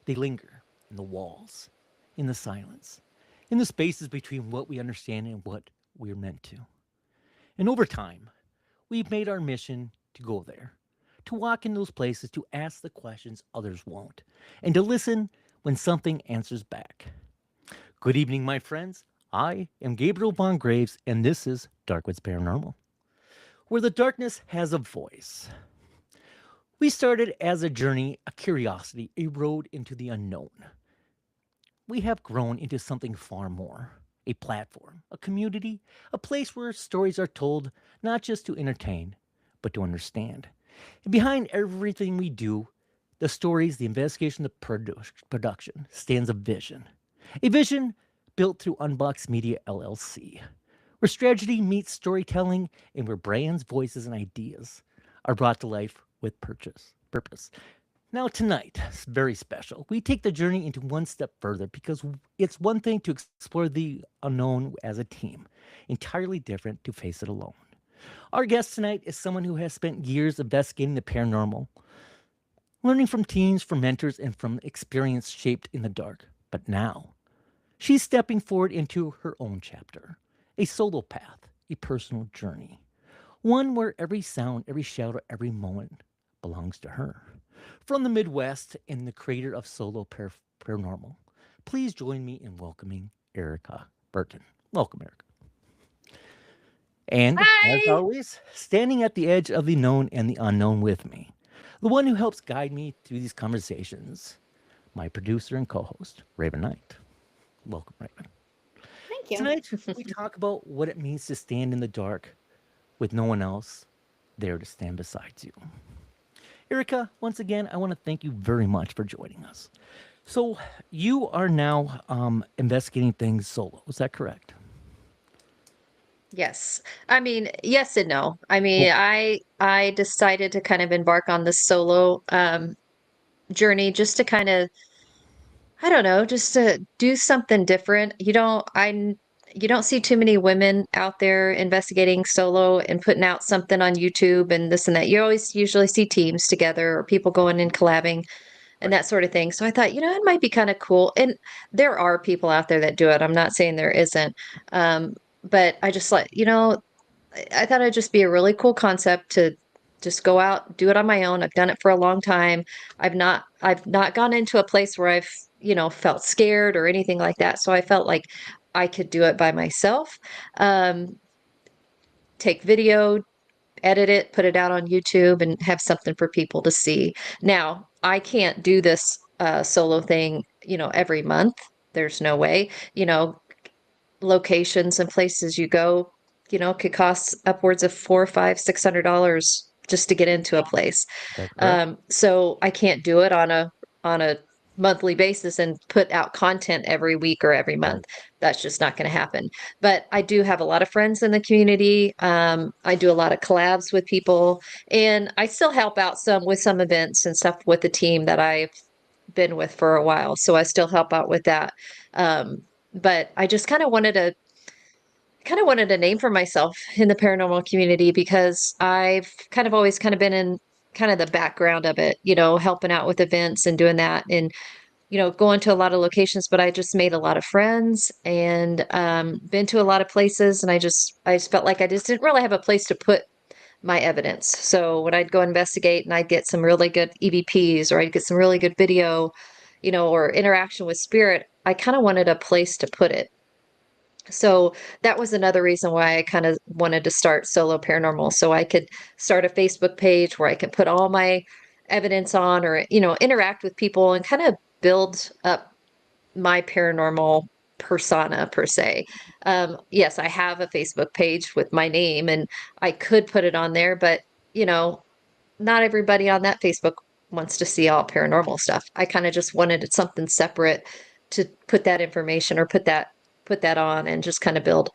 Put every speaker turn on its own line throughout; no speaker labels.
They linger in the walls, in the silence, in the spaces between what we understand and what we're meant to. And over time, we've made our mission to go there, to walk in those places, to ask the questions others won't, and to listen when something answers back. Good evening, my friends. I am Gabriel Von Graves, and this is Darkwoods Paranormal, where the darkness has a voice. We started as a journey, a curiosity, a road into the unknown. We have grown into something far more, a platform, a community, a place where stories are told not just to entertain, but to understand. And behind everything we do, the stories, the investigation, the production stands a vision built through Unbox Media LLC, where strategy meets storytelling and where brands, voices, and ideas are brought to life with purpose. Now, tonight, is very special. We take the journey into one step further because it's one thing to explore the unknown as a team, entirely different to face it alone. Our guest tonight is someone who has spent years investigating the paranormal, learning from teams, from mentors, and from experience shaped in the dark. But now, she's stepping forward into her own chapter, a solo path, a personal journey, one where every sound, every shadow, every moment belongs to her. From the Midwest and the creator of Paranormal, please join me in welcoming Erica Burton. Welcome, Erica. And as
Hi.
always, standing at the edge of the known and the unknown with me, the one who helps guide me through these conversations, my producer and co host, Raven Knight. Welcome, Raven.
Thank you.
Tonight, we talk about what it means to stand in the dark with no one else there to stand beside you. Erica, once again, I want to thank you very much for joining us. So, you are now investigating things solo. Is that correct?
Yes. I mean, yes and no. I mean,
Oh,
I decided to kind of embark on this solo journey just to kind of, I don't know, just to do something different. You don't see too many women out there investigating solo and putting out something on YouTube and this and that. You always usually see teams together or people going and collabing and
right.
that sort of thing. So I thought, it might be kind of cool. And there are people out there that do it. I'm not saying there isn't. Um, but I just like, I thought it'd just be a really cool concept to just go out, do it on my own. I've done it for a long time. I've not gone into a place where I've, felt scared or anything like that. So I felt like I could do it by myself. Um, take video, edit it, put it out on YouTube, and have something for people to see. Now, I can't do this solo thing, every month. There's no way. Locations and places you go, could cost upwards of four, five, $600 just to get into a place.
Is that correct?
So I can't do it on a monthly basis and put out content every week or every month.
Right.
That's just not going to happen. But I do have a lot of friends in the community. I do a lot of collabs with people, and I still help out some with some events and stuff with the team that I've been with for a while. So I still help out with that. Um, but I just kind of wanted a name for myself in the paranormal community because I've kind of always kind of been in kind of the background of it, helping out with events and doing that and going to a lot of locations, but I just made a lot of friends and been to a lot of places and I just felt like I just didn't really have a place to put my evidence. So when I'd go investigate and I'd get some really good EVPs or I'd get some really good video, or interaction with spirit, I kind of wanted a place to put it. So that was another reason why I kind of wanted to start Solo Paranormal, so I could start a Facebook page where I could put all my evidence on or, interact with people and kind of build up my paranormal persona per se. Yes, I have a Facebook page with my name and I could put it on there, but, you know, not everybody on that Facebook wants to see all paranormal stuff. I kind of just wanted something separate to put that information or put that on and just kind of build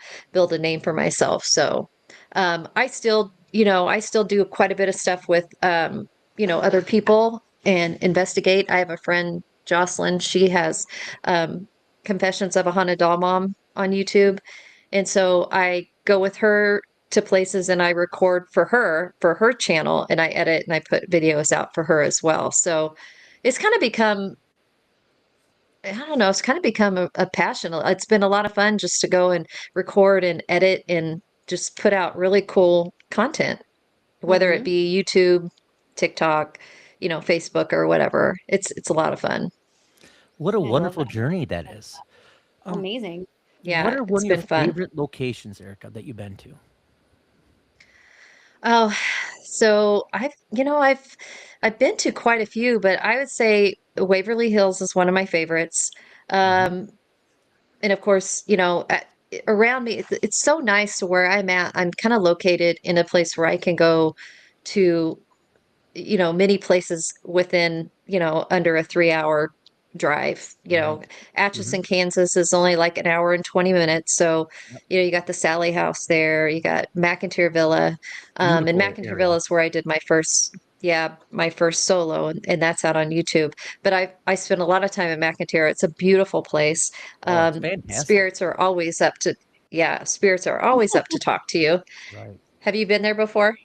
a name for myself. So I still do quite a bit of stuff with other people and investigate. I have a friend, Jocelyn. She has Confessions of a Haunted Doll Mom on YouTube. And so I go with her to places and I record for her channel and I edit and I put videos out for her as well. So it's kind of become I don't know, it's kind of become a passion. It's been a lot of fun just to go and record and edit and just put out really cool content, whether it
Hmm.
be YouTube, TikTok, Facebook or whatever. It's a lot of fun.
What a
I love
wonderful
that.
journey that is. Um,
Amazing.
what
Yeah,
are one
it's
of your
been fun.
favorite locations, Erica, that you've been to?
Oh, so I've been to quite a few, but I would say Waverly Hills is one of my favorites.
Hmm.
Um, and of course, around me, it's so nice to where I'm at. I'm kind of located in a place where I can go to many places within, under a 3 hour drive.
Right. Hmm.
Atchison, Kansas is only like an hour and 20 minutes. So,
Yep.
you got the Sally House there, you got McIntyre Villa. And
Beautiful
McIntyre Villa
area.
is where I did my first solo, and that's out on YouTube. But I spent a lot of time in McIntyre. It's a beautiful place.
Oh, it's fantastic.
Spirits are always up to, yeah, spirits are always up to talk to you.
Right.
Have you been there before?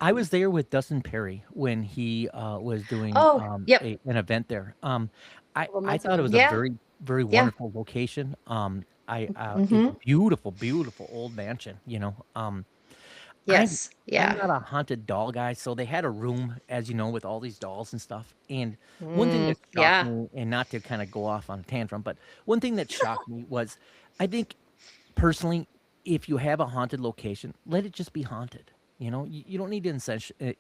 I was there with Dustin Perry when he was doing
Oh, yep.
an event there.
Couple
I
months
thought it
ago.
was a
Yeah,
very
yeah.
wonderful location. It's a
Hmm.
beautiful old mansion.
Yes.
I'm
Yeah.
not a haunted doll guy, so they had a room, as you know, with all these dolls and stuff. And one thing
Mm,
that shocked
yeah.
me, and not to kind of go off on a tantrum, but one thing that shocked me was, I think personally, if you have a haunted location, let it just be haunted. You don't need to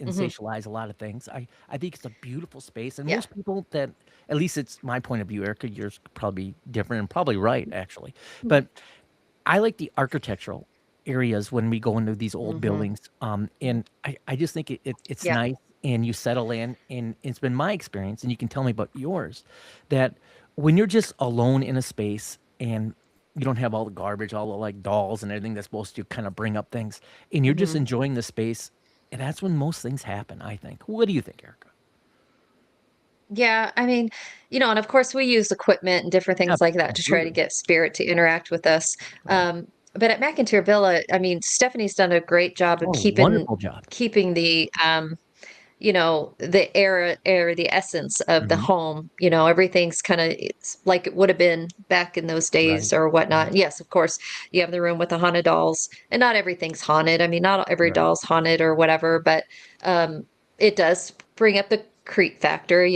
Hmm.
sensationalize a lot of things. I think it's a beautiful space, and
Yeah.
most people that, at least it's my point of view, Erica, yours could probably be different and probably right actually, but I like the architectural areas when we go into these old
Hmm.
buildings, and I just think it's
Yeah.
nice, and you settle in, and it's been my experience, and you can tell me about yours, that when you're just alone in a space and you don't have all the garbage, all the like dolls and everything that's supposed to kind of bring up things, and you're just
Hmm.
enjoying the space, and that's when most things happen, I think. What do you think, Erica?
Yeah. I mean, and of course we use equipment and different things like that to try to
Absolutely.
get spirit to interact with us.
Right.
But at McIntyre Villa, I mean, Stephanie's done a great job of
Oh,
keeping
wonderful job.
keeping the air, the essence of the
Hmm.
home. Everything's kind of like it would have been back in those days
Right.
or whatnot.
Right.
And yes, of course, you have the room with the haunted dolls, and not everything's haunted. I mean, not every
Right.
doll's haunted or whatever, but um, it does bring up the creep factor,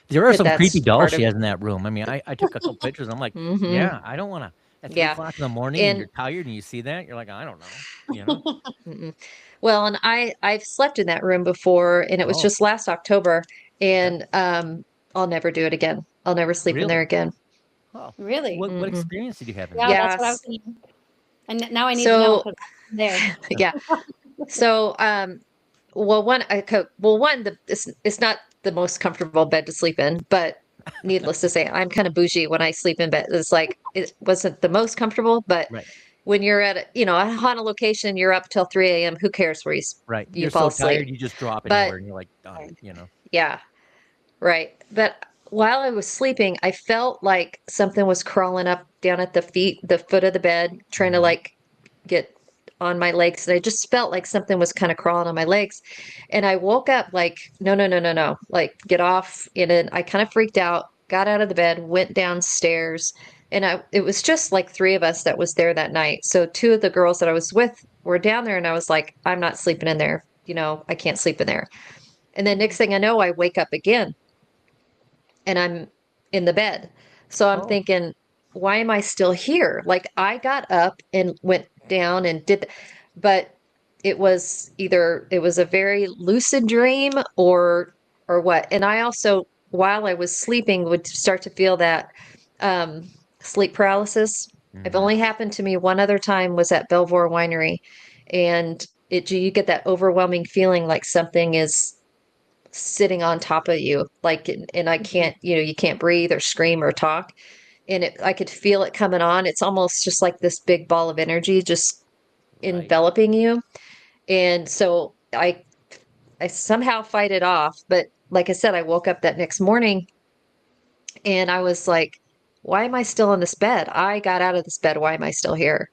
There are
but
some creepy
that's
dolls
part
she
of.
has in that room. I mean, I took a couple pictures. I'm like,
Hmm.
yeah, I don't want to. At three
Yeah,
o'clock in the morning, and
and
you're tired, and you see that, you're like, I don't know. You know?
mm-mm. Well, and I've slept in that room before, and it was
Oh,
just last October,
okay.
and I'll never do it again. I'll never sleep in there
Really?
again.
Oh,
Really?
what
Mm-mm.
experience did you have in
Yeah,
there?
that's what I was
Yes.
thinking. And now I need to know
So
because there.
yeah. So well, one, it's not the most comfortable bed to sleep in, but needless to say, I'm kind of bougie when I sleep in bed. It's like it wasn't the most comfortable, but
Right,
when you're at a haunted location, you're up till 3 a.m. Who cares where
right.
you
You're
fall
so
asleep?
tired, you just drop
But
anywhere, and you're like done.
yeah, right. But while I was sleeping, I felt like something was crawling up down at the foot of the bed, trying to
Hmm.
like get on my legs. And I just felt like something was kind of crawling on my legs. And I woke up like, no, no, no, no, no, like get off. And then I kind of freaked out, got out of the bed, went downstairs. And it was just like three of us that was there that night. So two of the girls that I was with were down there, and I was like, I'm not sleeping in there. I can't sleep in there. And then next thing I know, I wake up again and I'm in the bed. So I'm
Oh,
thinking, why am I still here? Like I got up and went down and but it was a very lucid dream or what. And I also, while I was sleeping, would start to feel that um, sleep paralysis. It
hmm,
only happened to me one other time was at Belvoir Winery, and you get that overwhelming feeling like something is sitting on top of you, like, and I
Mhm.
can't, you can't breathe or scream or talk. And I could feel it coming on. It's almost just like this big ball of energy just
right.
enveloping you. And so I somehow fight it off. But like I said, I woke up that next morning and I was like, why am I still in this bed? I got out of this bed. Why am I still here?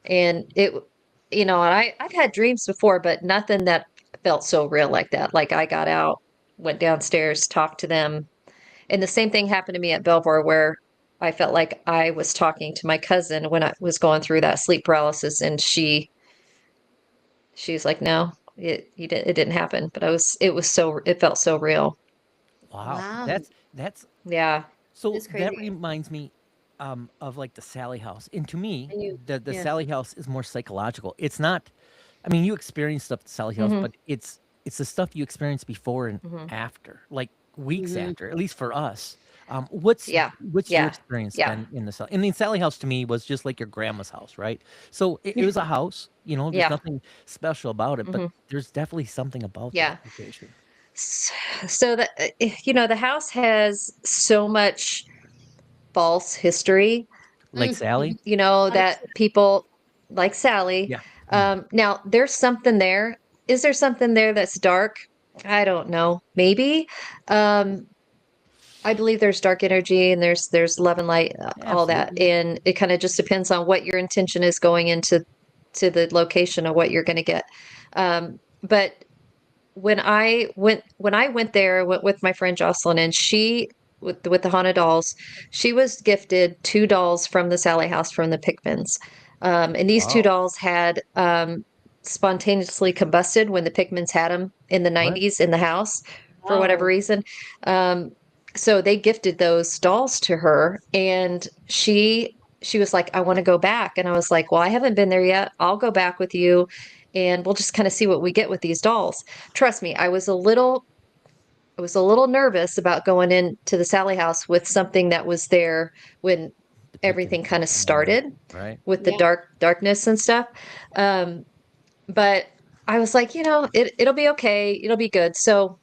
And and I've had dreams before, but nothing that felt so real like that. Like I got out, went downstairs, talked to them, And the same thing happened to me at Belvoir, where I felt like I was talking to my cousin when I was going through that sleep paralysis, and she's like, no, it didn't happen. But it felt so real.
Wow.
Wow.
That's
Yeah.
so
It's
that
crazy.
reminds me of like the Sally House. And to me,
And you,
the
yeah.
Sally House is more psychological. It's not, I mean, you experience stuff at the Sally House,
Hmm.
but it's the stuff you experience before and
Hmm.
after, like weeks
Mhm.
after, at least for us.
Yeah.
What's your
Yeah.
experience
Yeah.
been in the Sally? I mean, Sally House to me was just like your grandma's house, right? So it was a house, you know, there's
Yeah.
nothing special about it, but
Hmm.
there's definitely something about that
Yeah.
location.
So the house has so much false history,
Like
Mhm.
Sally?
that
100%.
people like Sally.
Yeah. Mm.
Now there's something there. Is there something there that's dark? I don't know. Maybe. Um, I believe there's dark energy and there's love and light, all that,
Absolutely.
and it kind of just depends on what your intention is going into the location of what you're going to get. But when I went there, I went with my friend Jocelyn, and she with the haunted dolls, she was gifted two dolls from the Sally House from the Pickmans, and these two
Wow.
dolls had spontaneously combusted when the Pickmans had them in the
What?
90s in the house for whatever
Wow.
reason. Um, so they gifted those dolls to her, and she was like, I want to go back. And I was like, well, I haven't been there yet. I'll go back with you, and we'll just kind of see what we get with these dolls. Trust me, I was a little nervous about going into the Sally House with something that was there when
Depicted.
everything kind of
Right.
started
Right.
with the
Yeah.
darkness and stuff. Um, but I was like, it'll be okay. It'll be good. So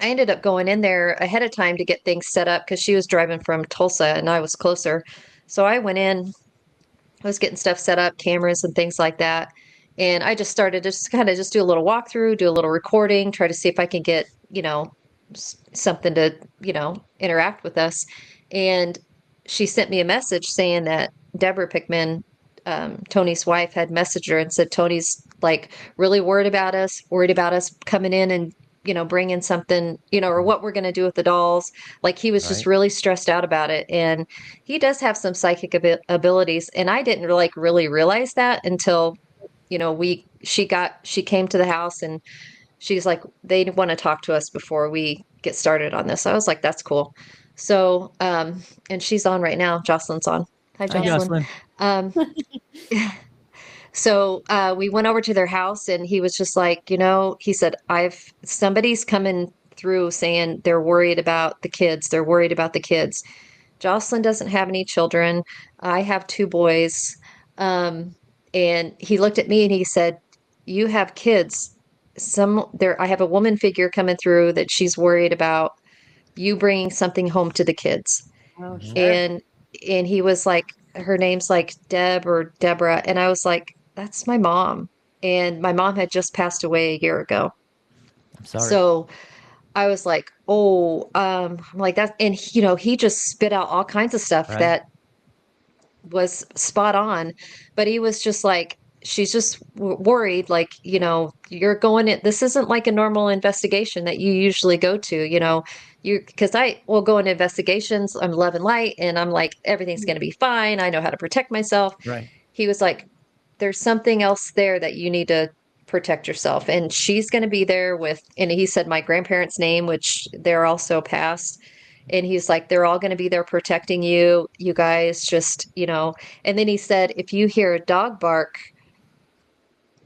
I ended up going in there ahead of time to get things set up because she was driving from Tulsa and I was closer. So I went in, I was getting stuff set up, cameras and things like that. And I just started to just kind of just do a little walkthrough, do a little recording, try to see if I can get, something to, interact with us. And she sent me a message saying that Deborah Pickman, Tony's wife, had messaged her and said Tony's like really worried about us coming in and bringing something, or
Mm.
what we're going to do with the dolls. Like he was just
Right.
really stressed out about it, and he does have some psychic abilities, and I didn't like really realize that until she came to the house, and she's like, they want to talk to us before we get started on this. I was like, that's cool. So, and she's on right now. Jocelyn's on. Hi,
Hi,
Yeah.
Jocelyn.
Jocelyn.
Um, so we went over to their house, and he was just like, he said, somebody's coming through saying they're worried about the kids. They're worried about the kids. Jocelyn doesn't have any children. I have two boys. Um, and he looked at me and he said, you have kids. I have a woman figure coming through that she's worried about you bringing something home to the kids.
Oh,
Hmm.
sure.
And he was like, her name's like Deb or Deborah. And I was like, that's my mom. And my mom had just passed away a year ago.
I'm sorry.
So I was like, oh, I'm like that. And he just spit out all kinds of stuff
Right.
that was spot on. But he was just like, she's just worried, like, you're going in, this isn't like a normal investigation that you usually go to, because I will go into investigations, I'm love and light, and I'm like, everything's going to be fine. I know how to protect myself.
Right.
He was like, there's something else there that you need to protect yourself. And she's going to be there and he said my grandparents' name, which they're also passed. And he's like, they're all going to be there protecting you. You guys just, and then he said, if you hear a dog bark,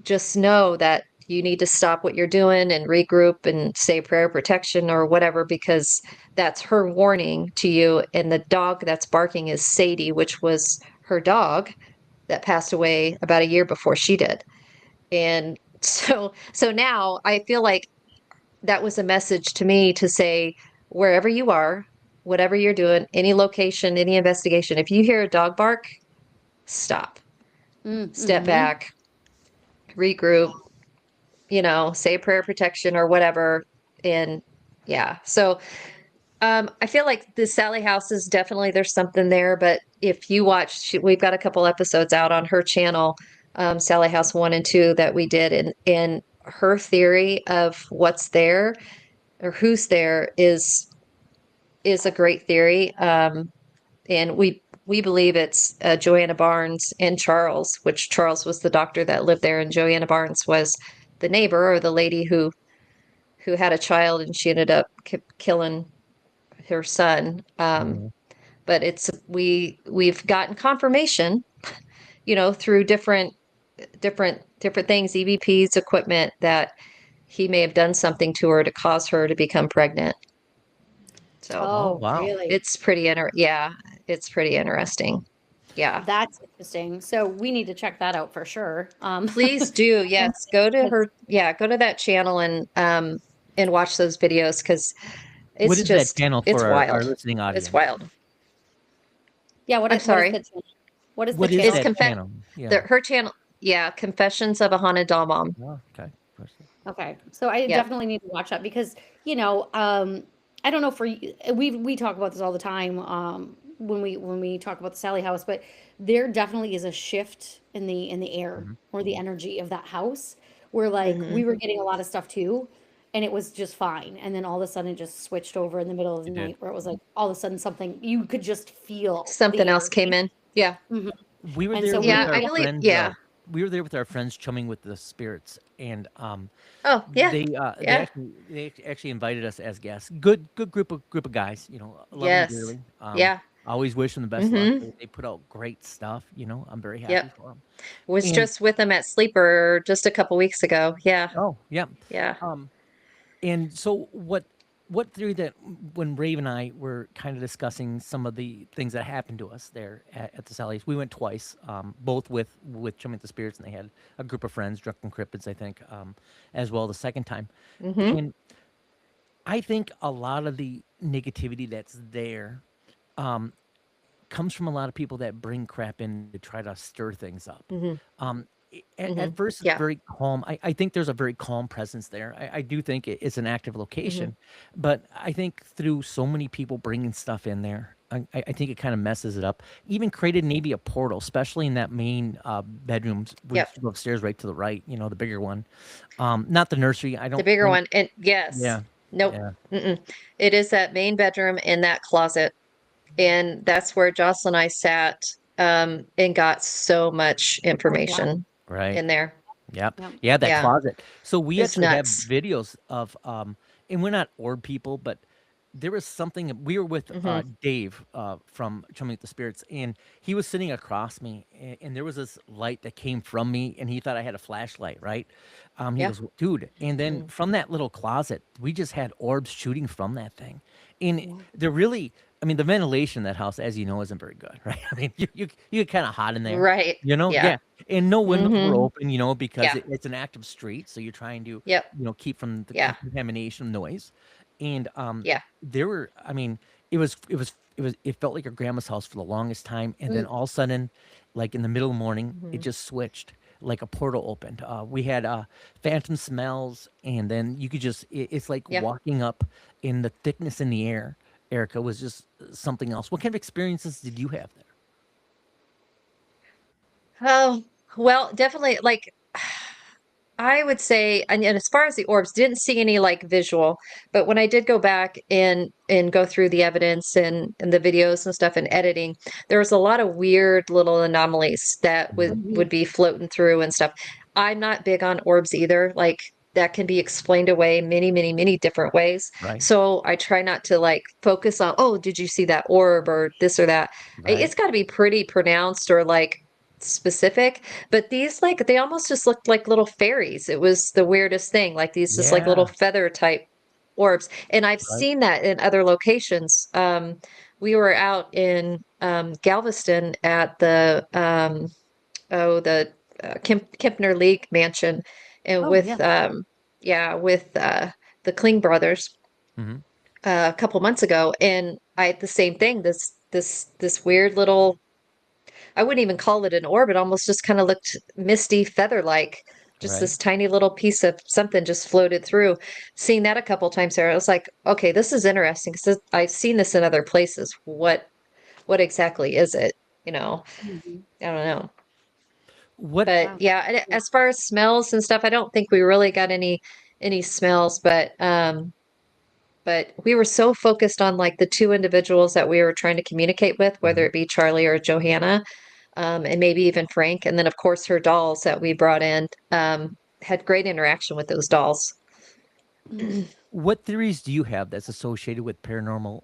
just know that you need to stop what you're doing and regroup and say a prayer of protection or whatever, because that's her warning to you. And the dog that's barking is Sadie, which was her dog that passed away about a year before she did. And so now I feel like that was a message to me to say, wherever you are, whatever you're doing, any location, any investigation, if you hear a dog bark, stop, step
Mm-hmm.
back, regroup, say a prayer of protection or whatever. And yeah, so I feel like the Sally House is definitely, there's something there, but if you watch, we've got a couple episodes out on her channel, Sally House 1 and 2 that we did, and her theory of what's there or who's there is is a great theory. And we believe it's Joanna Barnes and Charles, which Charles was the doctor that lived there, and Joanna Barnes was the neighbor or the lady who had a child, and she ended up killing her son.
Mhm.
But we've gotten confirmation, through different things, EVPs, equipment, that he may have done something to her to cause her to become pregnant. So
Oh,
Oh,
wow.
really?
it's it's pretty interesting. Yeah.
That's interesting. So we need to check that out for sure.
Please do. Yes. Go to go to that channel and watch those videos, because
What is that channel
it's
for our
wild.
listening
It's
audience?
wild.
Yeah,
I'm
what is
sorry.
the channel? What is the
What is
It's
channel?
that channel? Yeah.
her channel. Yeah. Confessions of a Haunted Doll Mom.
Oh, okay. Perfect.
Okay, so I
Yep.
definitely need to watch that because I don't know for we talk about this all the time when we talk about the Sally house, but there definitely is a shift in the air
Mhm.
or the energy of that house where like
Mm-hmm.
we were getting a lot of stuff too, and it was just fine, and then all of a sudden it just switched over in the middle of the
It did.
night where it was like all of a sudden something you could just feel
Something
the
else came
energy.
in. Yeah.
Mhm.
We were
And
there
so
with
Yeah.
our
I believe.
friends.
Yeah.
We were there with our friends chumming with the spirits, and
Oh, yeah.
they
Yeah.
actually invited us as guests. Good group of guys. Love them
Yes.
dearly.
Yeah.
Always wish them the best luck.
Mm-hmm.
They put out great stuff. I'm very happy
Yep.
for them.
Was
And
just with them at Sleeper just a couple weeks ago. Yeah.
oh yeah,
Yeah.
um, and so what theory that when Rave and I were kind of discussing some of the things that happened to us there at the Sally's, we went twice, both with Chumming the Spirits, and they had a group of friends, Drunken Cryptids, I think, as well the second time.
Mm-hmm.
And I think a lot of the negativity that's there um, comes from a lot of people that bring crap in to try to stir things up.
Mm-hmm. Mm-hmm.
At first, it's
Yeah.
very calm. I think there's a very calm presence there. I do think it's an active
Mm-hmm.
location, but I think through so many people bringing stuff in there, I think it kind of messes it up. Even created maybe a portal, especially in that main bedrooms, which
Yep.
you go upstairs right to the right, the bigger one. Not the nursery. I
The
don't
bigger
think.
one. And yes.
Yeah,
Nope.
yeah,
Mm-mm. It is that main bedroom in that closet. And that's where Jocelyn and I sat and got so much
Oh yeah.
information
right.
in there.
Yep.
Yeah.
Yeah, that
Yeah.
closet. So we
It's
actually have
nuts.
videos of and we're not orb people, but there was something we were with
Mm-hmm.
Dave from Chumming with the Spirits, and he was sitting across me, and there was this light that came from me, and he thought I had a flashlight, right? He
Yeah.
goes, dude, and then
Mm.
from that little closet, we just had orbs shooting from that thing. And
Yeah.
they're really, I mean, the ventilation in that house, as you know, isn't very good, right? I mean, you get kind of hot in there,
Right. Yeah.
Yeah. And no windows were
Mm-hmm.
open, because
Yeah.
it's an active street, so you're trying to,
Yep.
keep from the
Yeah.
contamination of noise. And
Yeah.
there were, I mean, it felt like your grandma's house for the longest time, and then
Mm.
all of a sudden, like in the middle of the morning, it
Mm-hmm.
just switched, like a portal opened. We had phantom smells, and then you could just, it's like
Yeah.
walking up in the thickness in the air. Erica was just something else. What kind of experiences did you have there?
Oh, well, definitely like I would say, and as far as the orbs, didn't see any like visual, but when I did go back and go through the evidence and the videos and stuff and editing, there was a lot of weird little anomalies that
Mhm.
would be floating through and stuff. I'm not big on orbs either. Like that can be explained away many, many, many different ways.
Right,
So I try not to like focus on, oh, did you see that orb or this or that?
right,
It's got to be pretty pronounced or like specific, but these like they almost just looked like little fairies. It was the weirdest thing, like these just like little
yeah,
feather type orbs. And I've
right,
seen that in other locations. We were out in Galveston at the Kempner League mansion, and
Oh yeah.
with the Kling brothers
hmm
a couple months ago, and I had the same thing. This weird little, I wouldn't even call it an orb. It almost just kind of looked misty, feather-like. Just
right.
this tiny little piece of something just floated through. Seeing that a couple times there, I was like, okay, this is interesting because I've seen this in other places. What exactly is it? You know,
Mhm.
I don't know.
What
But
Wow.
yeah,
Yeah.
as far as smells and stuff, I don't think we really got any smells. But but we were so focused on like the two individuals that we were trying to communicate with, whether it be Charlie or Johanna, and maybe even Frank. And then, of course, her dolls that we brought in had great interaction with those dolls.
What theories do you have that's associated with paranormal,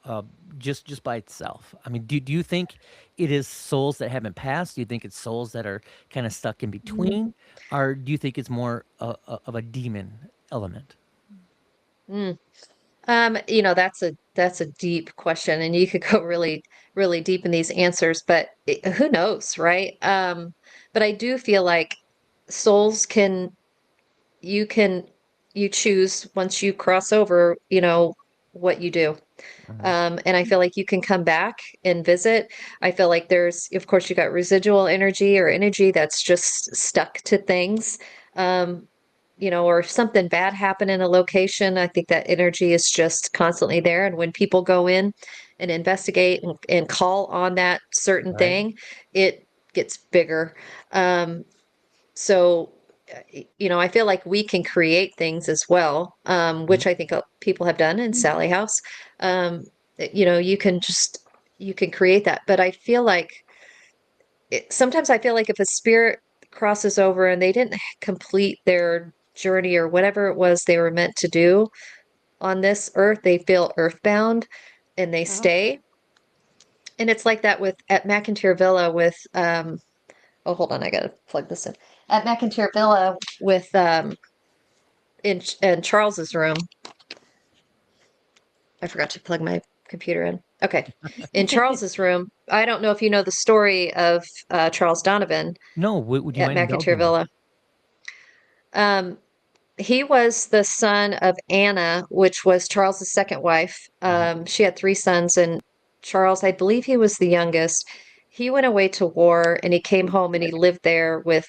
uh, just by itself? I mean, do you think it is souls that haven't passed? Do you think it's souls that are kind of stuck in
Mm.
between, or do you think it's more of a demon element?
Mm. That's a deep question, and you could go really, really deep in these answers, but who knows, right? But I do feel like souls you can, you choose once you cross over, what you do.
Mhm.
And I feel like you can come back and visit. I feel like of course, you got residual energy or energy that's just stuck to things. Um, or if something bad happened in a location, I think that energy is just constantly there. And when people go in and investigate and call on that certain
Right.
thing, it gets bigger. Um, so, I feel like we can create things as well,
Mhm.
which I think people have done in Sally House. Um, you can create that. But I feel like sometimes I feel like if a spirit crosses over and they didn't complete their journey or whatever it was they were meant to do on this earth, they feel earthbound and they
Oh,
stay. And it's like that with at McIntyre Villa with oh, hold on, I gotta plug this in. At McIntyre Villa with in Charles's room. I forgot to plug my computer in. Okay. In Charles's room, I don't know if you know the story of Charles Donovan
No, would you
at
mind
McIntyre
indulging me?
Villa. Um, he was the son of Anna, which was Charles's second wife.
Mhm.
She had three sons, and Charles, I believe he was the youngest. He went away to war, and he came home and he lived there with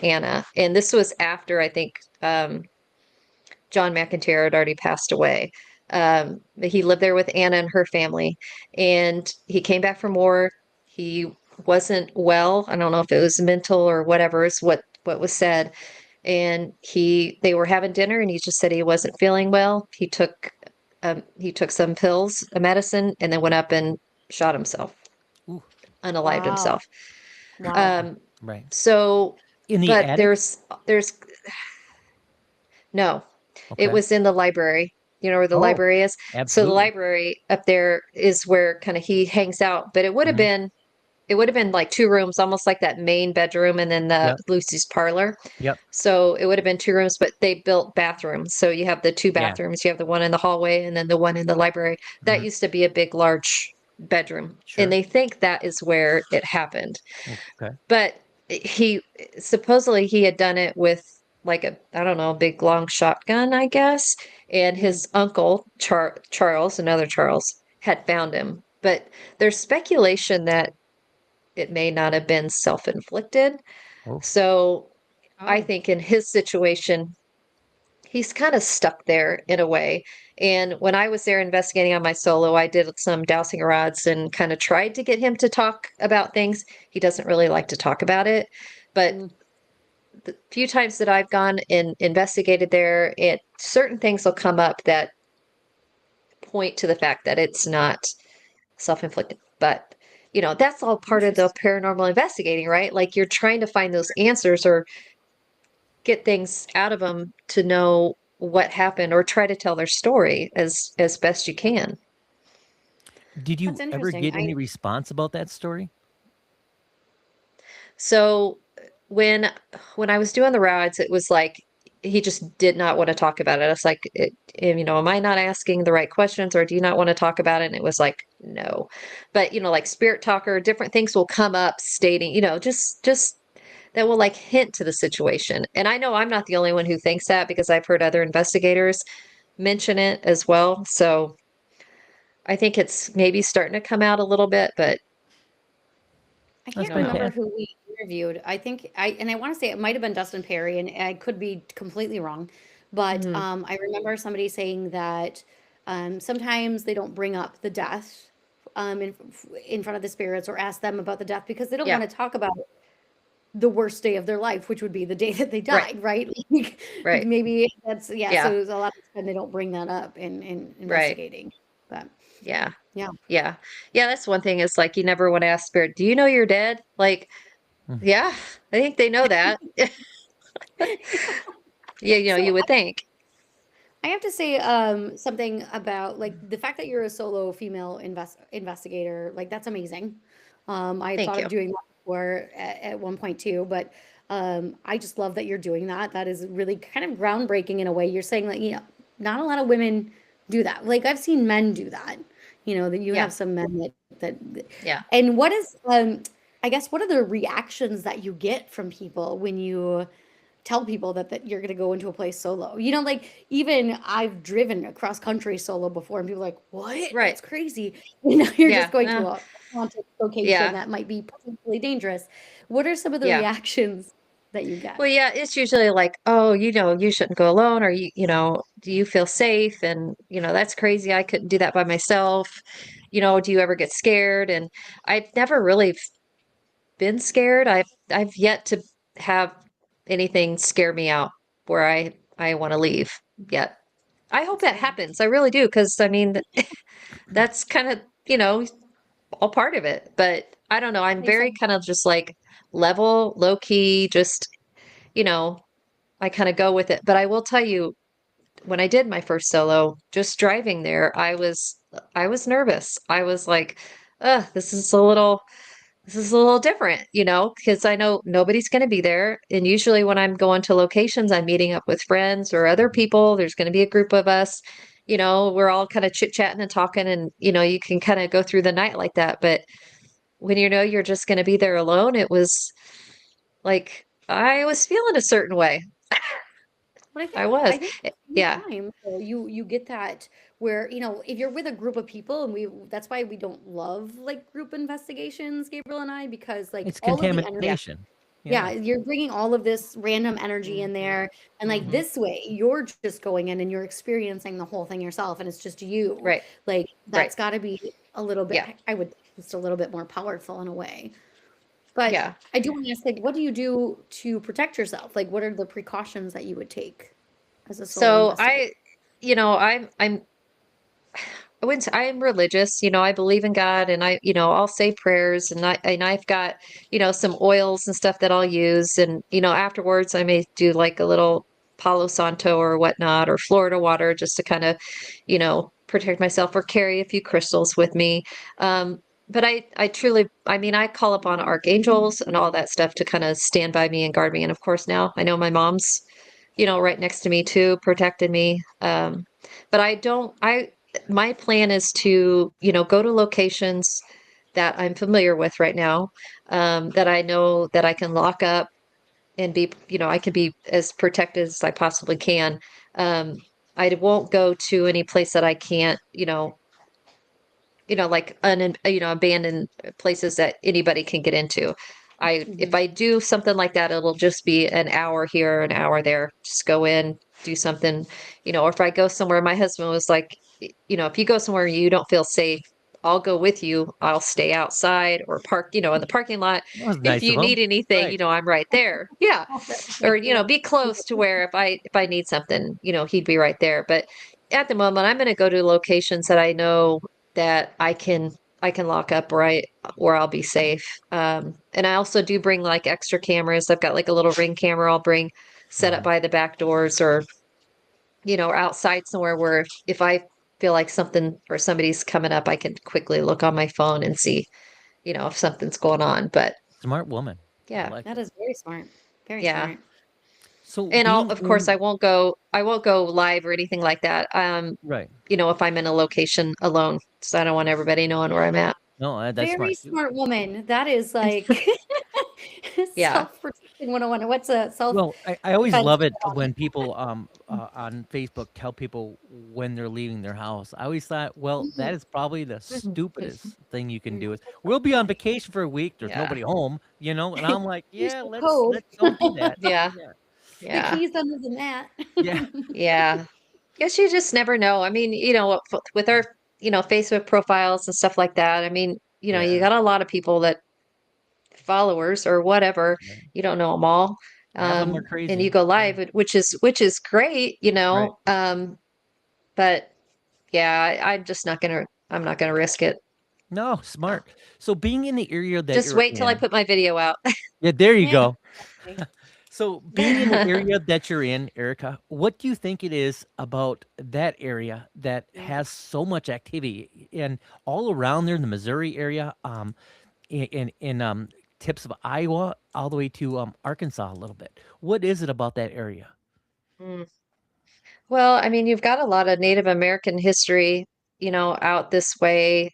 Anna. And this was after I think John McIntyre had already passed away. But he lived there with Anna and her family, and he came back from war. He wasn't well. I don't know if it was mental or whatever is what was said. And they were having dinner, and he just said he wasn't feeling well. He took some pills, a medicine, and then went up and shot himself,
Ooh,
unalived
wow.
himself.
Wow.
Um,
right.
so,
In the
but
attic?
there's no, it
Okay.
was in the library. You know where the
Oh,
library is? So the
absolutely.
library up there is where kind of he hangs out, but
Mhm.
it would have been like two rooms, almost like that main bedroom and then the
Yep.
Lucy's parlor.
Yep.
So it would have been two rooms, but they built bathrooms. So you have the two
Yeah.
bathrooms, you have the one in the hallway and then the one in the library. That
Mhm.
used to be a big, large bedroom. And
Sure.
they think that is where it happened.
Okay.
But he supposedly he had done it with like I don't know, a big long shotgun, I guess. And
Mm.
his uncle, Charles, another Charles, had found him. But there's speculation that it may not have been self-inflicted.
Oh.
So I
Oh.
think in his situation, he's kind of stuck there in a way. And when I was there investigating on my solo, I did some dowsing rods and kind of tried to get him to talk about things. He doesn't really like to talk about it. But
Mm.
the few times that I've gone and investigated there, certain things will come up that point to the fact that it's not self-inflicted. But that's all part of the
Interesting.
paranormal investigating, right? Like you're trying to find those answers or get things out of them to know what happened or try to tell their story as best you can.
Did
That's
you ever
interesting.
get any response about that story?
So when when I was doing the rides, it was like he just did not want to talk about it. It's like, am I not asking the right questions, or do you not want to talk about it? And it was like, no. But like Spirit Talker, different things will come up stating, just that will like hint to the situation. And I know I'm not the only one who thinks that because I've heard other investigators mention it as well. So I think it's maybe starting to come out a little bit, but
I
I
That's
can't
don't know.
remember
fantastic.
who we interviewed. I want to say it might have been Dustin Perry, and I could be completely wrong, but
Mhm.
I remember somebody saying that sometimes they don't bring up the death in front of the spirits or ask them about the death because they don't
Yeah.
want to talk about the worst day of their life, which would be the day that they
Right.
died, right? Like,
Right.
maybe that's yeah.
Yeah.
So a lot of the time they don't bring that up in
Right.
investigating, but
Yeah.
yeah.
Yeah. Yeah. That's one thing is like, you never want to ask spirit, do you know you're dead? Like,
Mm.
yeah, I think they know that. Yeah. You
So
would think.
I have to say something about like the fact that you're a solo female investigator, like that's amazing. I had
Thank
thought of
you.
doing that before at one point too, but I just love that you're doing that. That is really kind of groundbreaking in a way. You're saying like, not a lot of women do that. Like I've seen men do that. That you
Yeah.
have some men that
Yeah.
and what is I guess what are the reactions that you get from people when you tell people that you're going to go into a place solo. Like even I've driven across country solo before and people are like, what?
Right.
That's crazy. You're
Yeah.
just going to a haunted location
Yeah.
that might be potentially dangerous. What are some of the
Yeah.
reactions that you get?
Well, yeah, it's usually like, oh, you shouldn't go alone, or do you feel safe? And, that's crazy. I couldn't do that by myself. Do you ever get scared? And I've never really been scared. I've yet to have anything scare me out where I want to leave yet. I hope
That's
that
good.
happens. I really do, because I mean, that's kind of, all part of it. But I don't know. I'm
Makes
very
sense.
kind of just like level, low key, just, you know, I kind of go with it. But I will tell you, when I did my first solo, just driving there, I was nervous. I was like, this is a little different, because I know nobody's going to be there. And usually when I'm going to locations, I'm meeting up with friends or other people. There's going to be a group of us, we're all kind of chit-chatting and talking, and you can kind of go through the night like that. But when you're just going to be there alone, it was like I was feeling a certain way.
But
I was.
I think at the
Yeah.
same time, so you get that where, if you're with a group of people and that's why we don't love like group investigations, Gabriel and I, because like
It's
all of the energy.
Yeah.
contamination.
Yeah,
Yeah.
you're bringing all of this random energy in
Mhm.
there, and like
Mhm.
this way, you're just going in and you're experiencing the whole thing yourself, and it's just you.
Right.
Like
Right.
that's got to be a little bit,
Yeah.
I would think, just a little bit more powerful in a way. But
Yeah.
I do want to ask, like, what do you do to protect yourself? Like, what are the precautions that you would take as a solo
So
investigator?
I wouldn't say I'm religious, I believe in God, and I'll say prayers, and I've got, some oils and stuff that I'll use. And, afterwards I may do like a little Palo Santo or whatnot, or Florida water, just to kind of, protect myself, or carry a few crystals with me. But I truly, I mean, I call upon archangels and all that stuff to kind of stand by me and guard me. And of course now I know my mom's, right next to me too, protected me. But my plan is to, go to locations that I'm familiar with right now, that I know that I can lock up and be, I can be as protected as I possibly can. Um, I won't go to any place that I can't, like abandoned places that anybody can get into. If
Mhm.
I do something like that, it'll just be an hour here, an hour there. Just go in, do something, or if I go somewhere, my husband was like, if you go somewhere you don't feel safe, I'll go with you. I'll stay outside or park, in the parking lot.
That was
If
nice of
you
him.
need anything,
Right.
I'm right there. Yeah.
Oh, that's
Or,
nice. Yeah.
be close to where if I need something, he'd be right there. But at the moment, I'm going to go to locations that I know that I can lock up, where I'll be safe. And I also do bring like extra cameras. I've got like a little ring camera I'll bring set up
Mhm.
by the back doors, or or outside somewhere, where if I feel like something or somebody's coming up, I can quickly look on my phone and see, if something's going on. But
Smart woman. I
yeah,
like
That
it.
is very smart. Very
yeah.
smart.
So
And
being
of course
in
I won't go live or anything like that.
right.
If I'm in a location alone, so I don't want everybody knowing where I'm at.
No, that's
Very
smart.
smart woman. That is like
Yeah.
self-protection 101. What's a
Well, I always
self-defense
love it
101?
when people on Facebook tell people when they're leaving their house. I always thought, well, that is probably the stupidest thing you can do is we'll be on vacation for a week. There's
Yeah.
nobody home, and I'm like,
Here's
yeah,
the
let's
code.
let's don't do that.
Yeah.
Yeah,
The
Yeah.
key's under the mat.
yeah,
Yeah. Guess you just never know. I mean, with our, Facebook profiles and stuff like that, I mean, you
yeah.
got a lot of people that followers or whatever.
Right.
You don't know them all.
Half of them are
And you
crazy.
go
Yeah.
live, which is great,
Right.
but yeah, I'm not gonna risk it.
No,
No.
smart. So being in the area that
Just
you're
wait till I
in,
put my video out.
yeah, there you
Yeah.
go.
Okay.
So being in the area that you're in, Erica, what do you think it is about that area that has so much activity and all around there in the Missouri area, in tips of Iowa all the way to Arkansas a little bit? What is it about that area?
Mm. Well, I mean, you've got a lot of Native American history, out this way,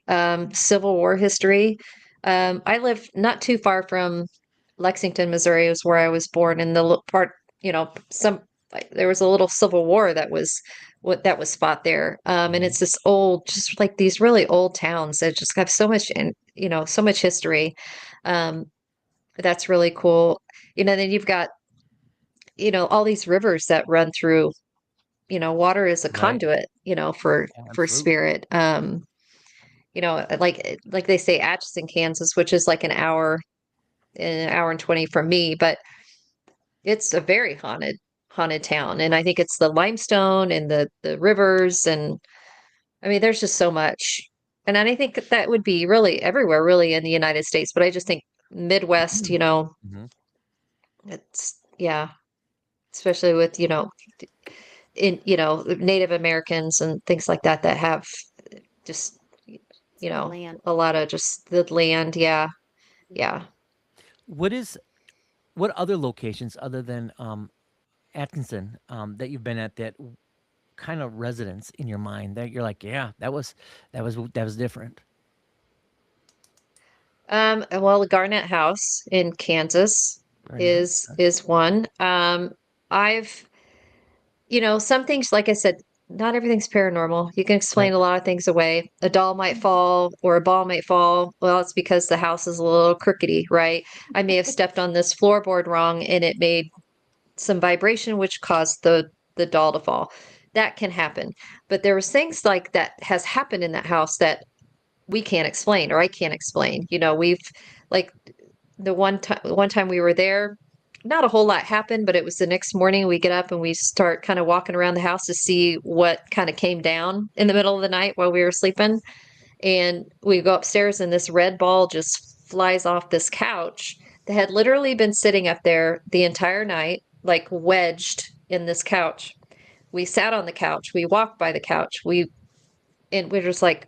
Civil War history. I live not too far from Lexington, Missouri, is where I was born. In the part, there was a little Civil War that was fought there. And
Mhm.
it's this old, just like these really old towns that just have so much, and so much history. Um, that's really cool. Then you've got, all these rivers that run through. Water is a
Right.
conduit, for
Absolutely.
spirit. Like they say Atchison, Kansas, which is like an hour and 20 from me, but it's a very haunted town. And I think it's the limestone and the rivers, and I mean there's just so much. And I think that would be really everywhere really in the United States, but I just think Midwest,
Mhm.
it's yeah, especially with, Native Americans and things like that that have just,
So much land.
a lot of just the land. Yeah. Yeah.
What is what other locations other than Atkinson that you've been at that kind of residence in your mind that you're like, yeah, that was different.
Well, the Garnett House in Kansas
Very nice.
is one. I've, some things, like I said, not everything's paranormal. You can explain
Right.
a lot of things away. A doll might fall or a ball might fall. Well, it's because the house is a little crookedy, right? I may have stepped on this floorboard wrong and it made some vibration which caused the doll to fall. That can happen. But there was things like that has happened in that house that we can't explain or I can't explain. We've like the one time we were there, not a whole lot happened, but it was the next morning we get up and we start kind of walking around the house to see what kind of came down in the middle of the night while we were sleeping. And we go upstairs and this red ball just flies off this couch that had literally been sitting up there the entire night, like wedged in this couch. We sat on the couch, we walked by the couch, and we're just like,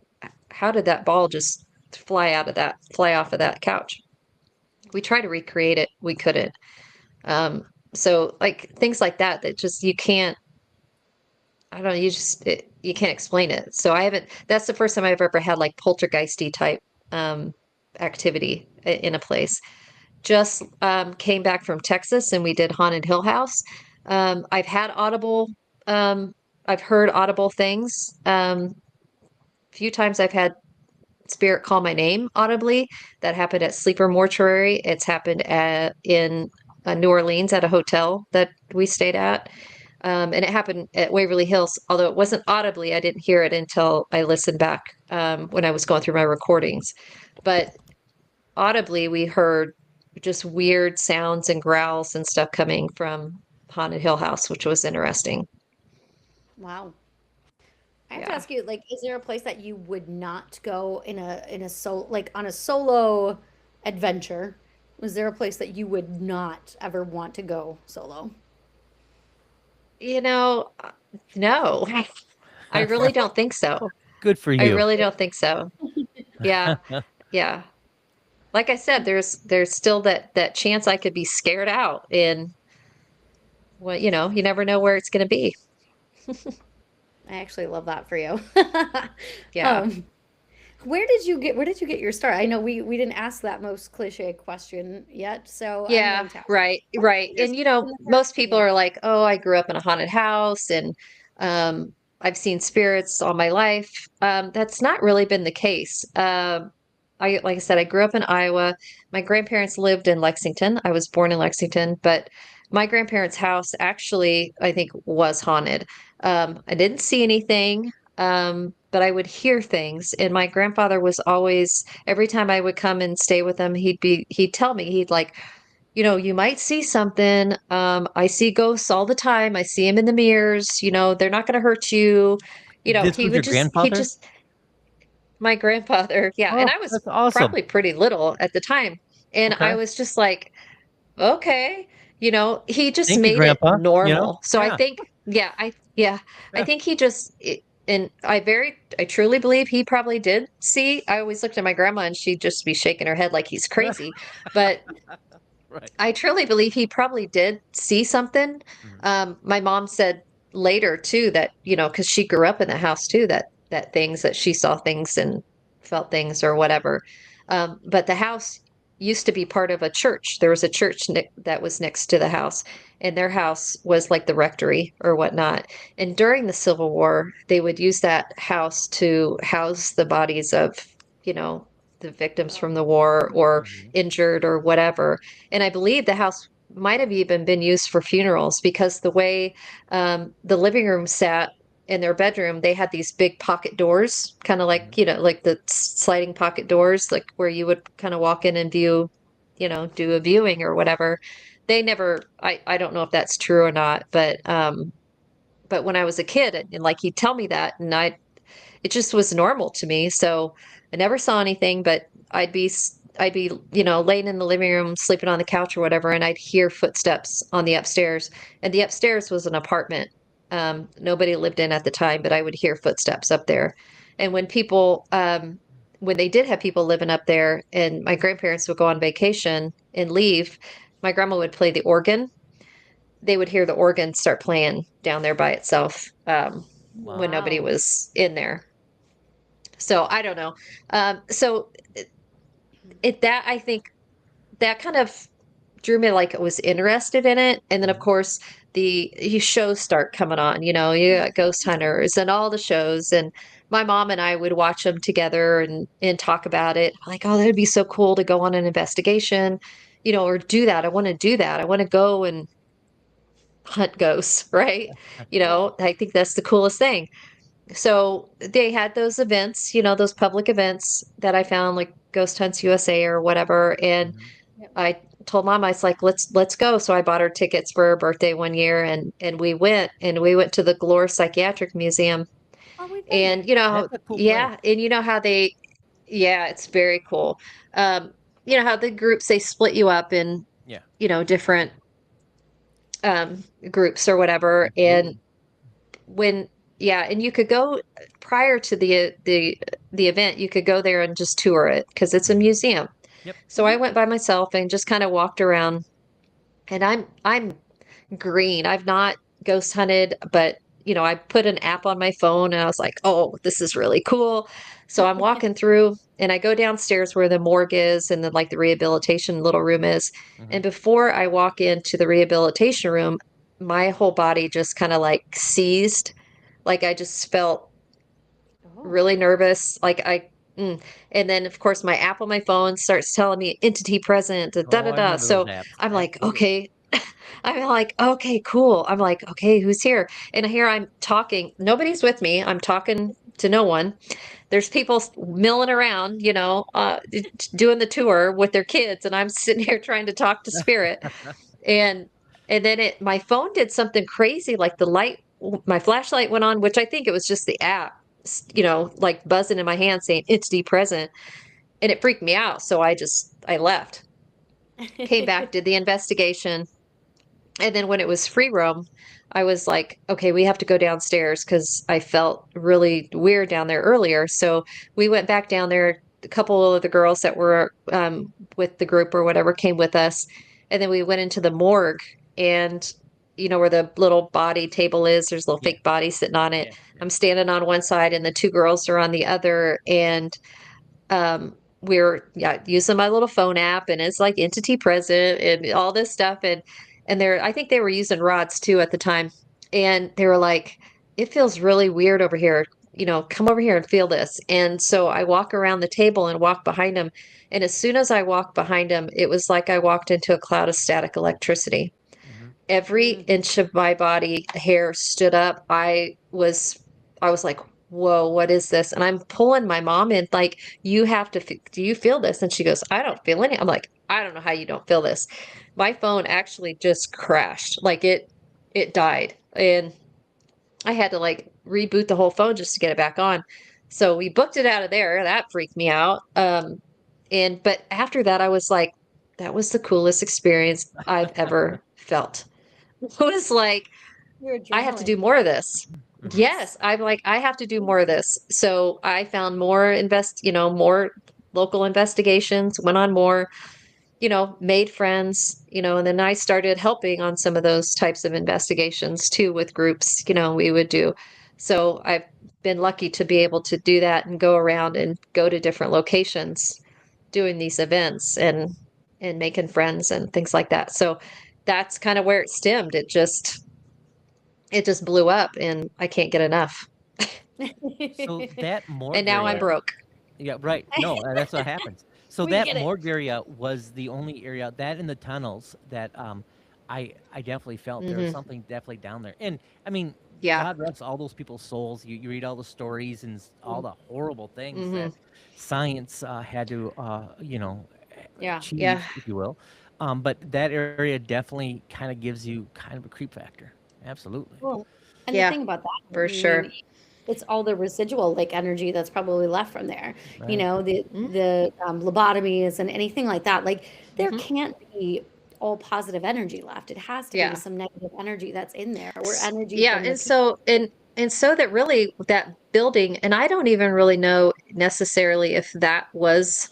how did that ball just fly off of that couch? We tried to recreate it, we couldn't. So like things like that that just you can't, I don't know, you can't explain it. So I haven't, that's the first time I've ever had like poltergeisty type um activity in a place. Just came back from Texas and we did Haunted Hill House. I've had um I've heard audible things. Few times I've had spirit call my name audibly. That happened at Sleeper Mortuary. It's happened in New Orleans at a hotel that we stayed at. And it happened at Waverly Hills, although it wasn't audibly. I didn't hear it until I listened back when I was going through my recordings. But audibly, we heard just weird sounds and growls and stuff coming from Haunted Hill House, which was interesting.
Wow. I have to
Yeah.
ask you, like, is there a place that you would not go like on a solo adventure? Was there a place that you would not ever want to go solo?
You know, no, I really don't think so.
Good for
I
you.
really don't think so. Yeah. Yeah. Like I said, there's still that chance I could be scared out and well, you never know where it's going to be.
I actually love that for you.
Yeah.
Um, where did you get your start? I know we didn't ask that most cliche question yet, so I'm
Yeah,
going to ask.
right,
What
right.
was
And
in the
most people
paranormal?
are like, "Oh, I grew up in a haunted house and I've seen spirits all my life." That's not really been the case. I like I said, I grew up in Iowa. My grandparents lived in Lexington. I was born in Lexington, but my grandparents' house actually, I think, was haunted. I didn't see anything. but I would hear things. And my grandfather was always, every time I would come and stay with him, he'd tell me, he'd like, you might see something. I see ghosts all the time. I see them in the mirrors. They're not going to hurt you.
This was your
He
grandfather?
just, my grandfather. Yeah. And
Oh,
I was
that's awesome.
probably pretty little at the time. And
Okay.
I was just like, okay, he just
Thank you,
made it
Grandpa.
normal. So I
Yeah.
think, I
Yeah.
think he just, and I truly believe he probably did see. I always looked at my grandma and she'd just be shaking her head like he's crazy. But
Right.
I truly believe he probably did see something. My mom said later too that, because she grew up in the house too, that things that she saw things and felt things or whatever. But the house used to be part of a church. There was a church that was next to the house, and their house was like the rectory or whatnot. And during the Civil War, they would use that house to house the bodies of, you know, the victims from the war or injured or whatever. And I believe the house might have even been used for funerals because the way the living room sat in their bedroom, they had these big pocket doors, kind of like, like the sliding pocket doors, like where you would kind of walk in and view, do a viewing or whatever. They never, I don't know if that's true or not, but when I was a kid and like he'd tell me that and it just was normal to me. So I never saw anything, but I'd be, laying in the living room, sleeping on the couch or whatever, and I'd hear footsteps on the upstairs. And the upstairs was an apartment. Nobody lived in at the time, but I would hear footsteps up there. And when they did have people living up there and my grandparents would go on vacation and leave, my grandma would play the organ. They would hear the organ start playing down there by itself when nobody
Wow.
was in there. So I don't know. So that I think that kind of drew me like I was interested in it. And then of course the shows start coming on, you got Ghost Hunters and all the shows. And my mom and I would watch them together and talk about it. Like, oh, that'd be so cool to go on an investigation, or do that. I want to do that. I want to go and hunt ghosts, right?
Yeah.
I think that's the coolest thing. So they had those events, those public events that I found like Ghost Hunts USA or whatever. And
Yep.
I told mom, I was like, let's go. So I bought her tickets for her birthday one year and we went to the Glore Psychiatric Museum.
Oh, we've been
And
there.
That's a cool place.
yeah, and you know how it's very cool. How the groups they split you up in,
Yeah.
different groups or whatever. And
Absolutely.
and you could go prior to the event, you could go there and just tour it because it's a museum.
Yep.
So I went by myself and just kind of walked around. And I'm green. I've not ghost hunted, but I put an app on my phone and I was like, "Oh, this is really cool." So I'm walking through and I go downstairs where the morgue is and then like the rehabilitation little room is. And before I walk into the rehabilitation room, my whole body just kind of like seized. Like I just felt
Oh.
really nervous. And then of course my app on my phone starts telling me entity present, da da
Oh, I
da.
remember those
So
apps.
I'm like,
Absolutely.
okay. I'm like, okay, cool. I'm like, okay, who's here? And here I'm talking. Nobody's with me. I'm talking to no one. There's people milling around, doing the tour with their kids, and I'm sitting here trying to talk to spirit. And and then my phone did something crazy, like my flashlight went on, which I think it was just the app, like buzzing in my hand saying entity present, and it freaked me out. So I left, came back, did the investigation, and then when it was free roam, I was like, okay, we have to go downstairs because I felt really weird down there earlier. So we went back down there. A couple of the girls that were with the group or whatever came with us. And then we went into the morgue and where the little body table is, there's a little
Yeah.
fake body sitting on it.
Yeah.
I'm standing on one side and the two girls are on the other. And we're using my little phone app and it's like entity present and all this stuff and I think they were using rods too at the time and they were like, it feels really weird over here, come over here and feel this. And so I walk around the table and walk behind them, and as soon as I walked behind them, it was like I walked into a cloud of static electricity. Every
Mm.
inch of my body hair stood up. I was like, whoa, what is this? And I'm pulling my mom in, like, you have to, do you feel this? And she goes, I don't feel any. I'm like, I don't know how you don't feel this. My phone actually just crashed. Like it died. And I had to like reboot the whole phone just to get it back on. So we booked it out of there. That freaked me out. But after that, I was like, that was the coolest experience I've ever felt. It was like,
Your
I have to
adrenaline.
do more of this.
Mhm.
Yes, I'm like, I have to do more of this. So I found more local investigations, went on more, made friends, and then I started helping on some of those types of investigations too with groups, we would do. So I've been lucky to be able to do that and go around and go to different locations doing these events and making friends and things like that. So that's kind of where it stemmed. It just blew up and I can't get enough.
So that
And
morgue
now I'm
area,
broke.
yeah, right. No, that's what happens. So
We
that
get it.
morgue area was the only area that in the tunnels that I definitely felt there was
Hmm.
something definitely down there. And I mean,
Yeah.
God rest all those people's souls. You read all the stories and all the horrible things
Hmm.
that science had to
Yeah.
Yeah.
achieve, if you will. But that area definitely kind of gives you kind of a creep factor. Absolutely.
Well, and the
Yeah,
thing about that,
for
I mean,
sure.
it's all the residual like energy that's probably left from there.
Right.
The lobotomies and anything like that. Like there
Hmm.
can't be all positive energy left. It has to be
Yeah.
some negative energy that's in there, or energy
Yeah,
from the
and
people.
so that really that building, and I don't even really know necessarily if that was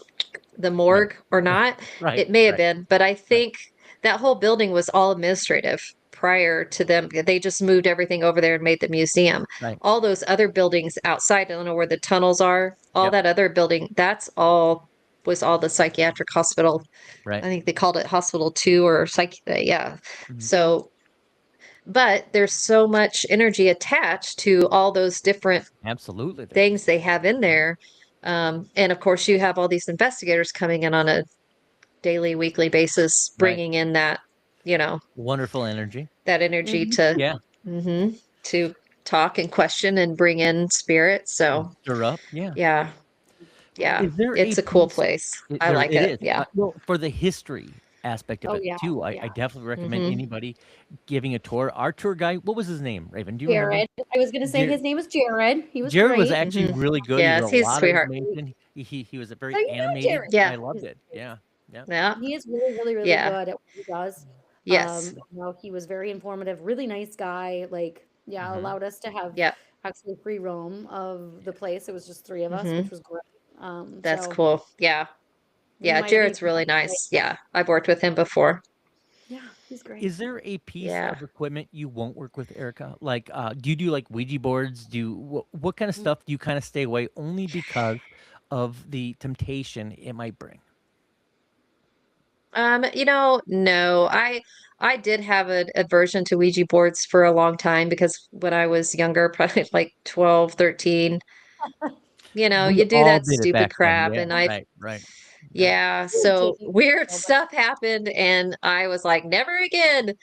the
Right.
morgue or not.
Right.
It may have
Right.
been, but I
Right.
think that whole building was all administrative prior to them. They just moved everything over there and made the museum.
Right.
All those other buildings outside, I don't know where the tunnels are, all
Yep.
that other building, that's all was all the psychiatric hospital.
Right.
I think they called it Hospital 2 or yeah.
Mhm.
So, but there's so much energy attached to all those different
Absolutely, there is.
things they have in there. And of course, you have all these investigators coming in on a daily, weekly basis,
Right.
bringing in that, you know,
Wonderful energy.
that energy
Mhm.
to,
Yeah.
to talk and question and bring in spirit.
And
So
stir up. Yeah.
yeah, yeah,
Is there a
it's a cool
piece?
place. I like
It
it.
is.
Yeah.
Well, for the history aspect of
Oh
it
yeah,
too,
yeah.
I definitely recommend
Hmm.
anybody giving a tour. Our tour guy, what was his name? Raven, do you remember?
Jared. I was gonna say
Jared.
his name was Jared. He was
Jared was
great.
actually
Hmm.
really good. He wrote
Yes,
a
he's a
lot of
sweetheart.
information. He was a
So
very
you know
animated.
Jared.
Yeah.
I loved it. Yeah. Yeah.
Yeah.
He is really, really, really
Yeah.
good at what he does.
Yes.
He was very informative, really nice guy. Like, yeah,
Hmm.
allowed us to have
Yeah.
actually free roam of the place. It was just three of us,
Hmm.
which was great.
That's
So
cool. Yeah.
we
Yeah.
might
Jared's
even,
really
like,
nice. Yeah. I've worked with him before.
yeah, he's great.
Is there a piece
Yeah.
of equipment you won't work with, Erica? Like, do you do like Ouija boards? What kind of
Mm.
stuff do you kind of stay away only because of the temptation it might bring?
No, I did have an aversion to Ouija boards for a long time because when I was younger, probably like 12, 13,
We
you do
all
that
did it
stupid
back then.
crap.
Yeah.
And I,
Right. Right. Yeah.
yeah,
We
so
didn't,
weird
but
stuff happened and I was like, never again.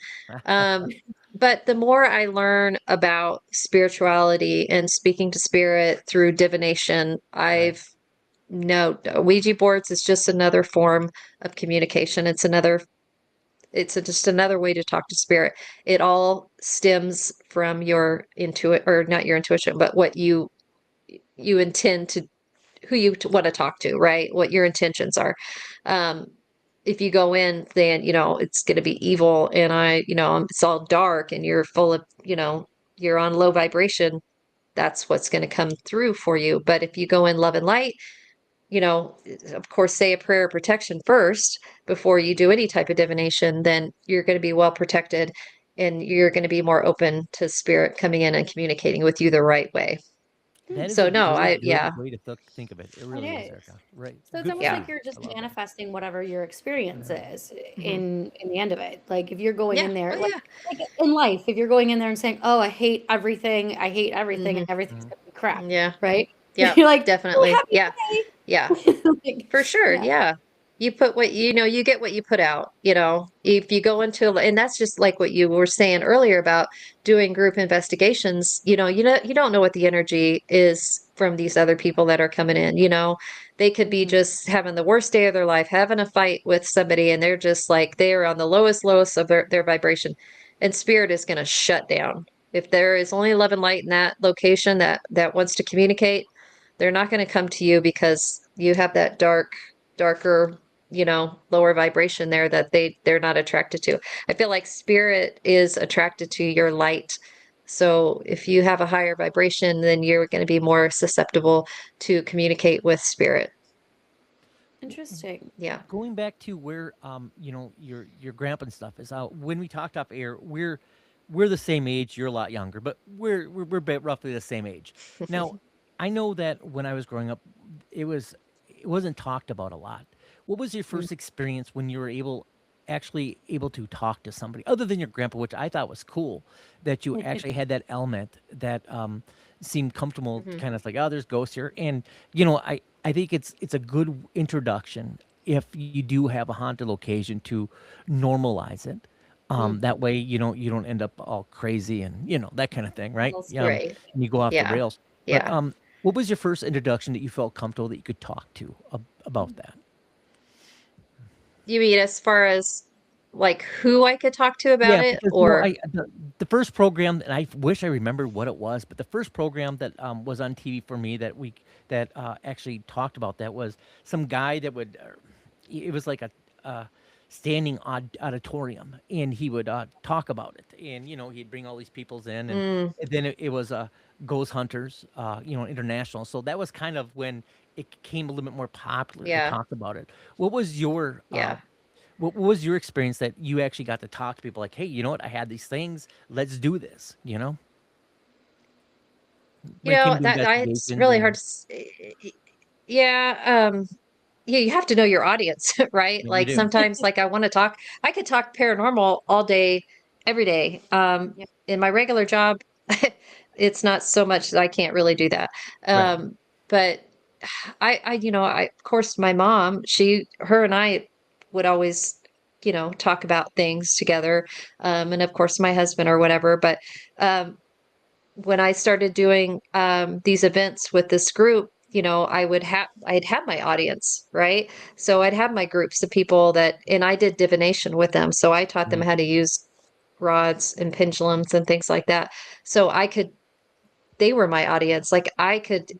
Um, but the more I learn about spirituality and speaking to spirit through divination,
Right.
no, Ouija boards is just another form of communication. Just another way to talk to spirit. It all stems from your or not your intuition, but what you intend to, who you want to talk to, right? What your intentions are. Um, if you go in, then it's going to be evil, and it's all dark, and you're full of, you're on low vibration. That's what's going to come through for you. But if you go in love and light, of course, say a prayer of protection first before you do any type of divination, then you're going to be well protected and you're going to be more open to spirit coming in and communicating with you the right way.
That is
So
a
no,
very
yeah,
good way to think of it. It
it
really is,
is.
Erica. Right.
So it's
Good for
almost
yeah,
like
you.
you're
I
just
love that.
manifesting whatever your experience
Yeah.
is
hmm
in the end of it. Like if you're going
yeah,
in there,
oh yeah,
like in life, if you're going in there and saying, "Oh, I hate everything,
hmm
and everything's
Mhm.
gonna be crap,"
yeah,
right?
yeah,
You're like, "Oh,
definitely,
happy
yeah, yeah,
day." Like,
for sure,
yeah,
yeah. you put what you get what you put out. If you go into, and that's just like what you were saying earlier about doing group investigations. You don't know what the energy is from these other people that are coming in. They could be just having the worst day of their life, having a fight with somebody, and they're just like they are on the lowest of their vibration, and spirit is going to shut down. If there is only love and light in that location that wants to communicate, they're not going to come to you because you have that darker, lower vibration there that they're not attracted to. I feel like spirit is attracted to your light. So if you have a higher vibration, then you're going to be more susceptible to communicate with spirit.
Interesting.
Yeah.
Going back to where your grandpa and stuff is out. When we talked off air, we're the same age. You're a lot younger, but we're roughly the same age. Now, I know that when I was growing up, it wasn't talked about a lot. What was your first experience when you were actually able to talk to somebody other than your grandpa, which I thought was cool, that you actually had that element that seemed comfortable, kind of like, oh, there's ghosts here. And I think it's a good introduction if you do have a haunted location to normalize it. That way you don't end up all crazy and that kind of thing, right?
Right.
And you go off the
Yeah.
rails.
Yeah.
But what was your first introduction that you felt comfortable that you could talk to about that?
You mean as far as like who I could talk to about it,
Because
or
the first program, and I wish I remembered what it was, but the first program that was on TV for me that actually talked about that was some guy that would, it was like a standing auditorium, and he would talk about it, and he'd bring all these peoples in, and then it was ghost hunters, international. So that was kind of when it became a little bit more popular to talk about it. What was your
yeah.
what was your experience that you actually got to talk to people like, hey, you know what? I had these things. Let's do this. When it came to
It's
investigations
really hard
and
to. Yeah. You have to know your audience, right?
you
Like
do.
sometimes, like I could talk paranormal all day, every day.
Yeah.
In my regular job, it's not so much that I can't really do that.
Right.
But of course, my mom, her and I would always, talk about things together. And of course, my husband or whatever. But when I started doing these events with this group, I'd have my audience, right? So I'd have my groups of people and I did divination with them. So I taught them
Mhm.
how to use rods and pendulums and things like that. So they were my audience. Like I could,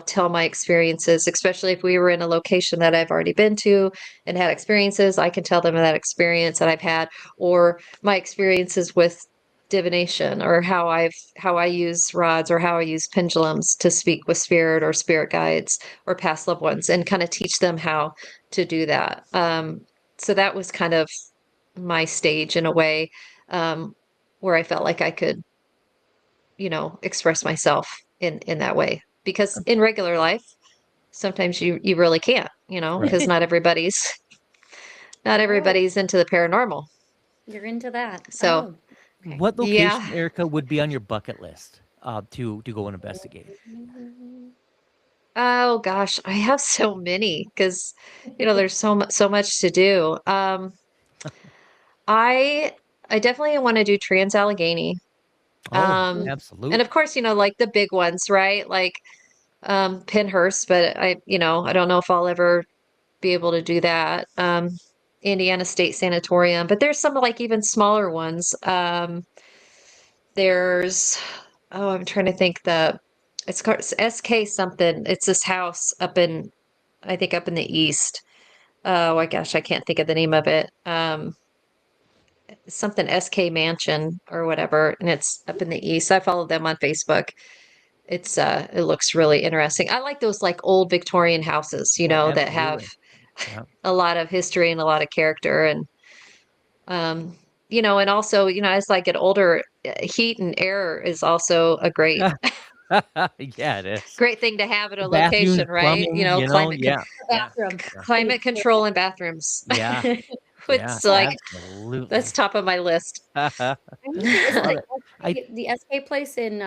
tell my experiences, especially if we were in a location that I've already been to and had experiences. I can tell them that experience that I've had, or my experiences with divination, or how I use rods or how I use pendulums to speak with spirit or spirit guides or past loved ones, and kind of teach them how to do that. So that was kind of my stage in a way, where I felt like I could express myself in that way. Because in regular life, sometimes you really can't,
Right.
because not everybody's into the paranormal.
You're into that.
So,
Oh, okay.
What
yeah.
location, Erica, would be on your bucket list to go and investigate?
Oh gosh, I have so many because there's so much to do. I I definitely want to do Trans Allegheny.
Oh,
Mm.
And
absolutely.
of course, like the big ones, right? Like Pinhurst, but I don't know if I'll ever be able to do that. Indiana State Sanatorium, but there's some like even smaller ones. There's I'm trying to think it's called SK something. It's this house I think up in the east. Oh my gosh, I can't think of the name of it. Something SK Mansion or whatever, and it's up in the east. I follow them on Facebook. It looks really interesting. I like those like old Victorian houses,
Oh,
that have
absolutely. Yeah.
a lot of history and a lot of character. And and also, as I get older, heat and air is also a great
Yeah, it is.
great thing to have in a
Bathrooms,
location, right?
plumbing,
Climate
yeah,
Bathroom.
yeah,
climate control in bathrooms.
yeah, yeah,
It's like that's
absolutely.
top of my list.
I
I want to say, is
love
it
it. I
the SK place in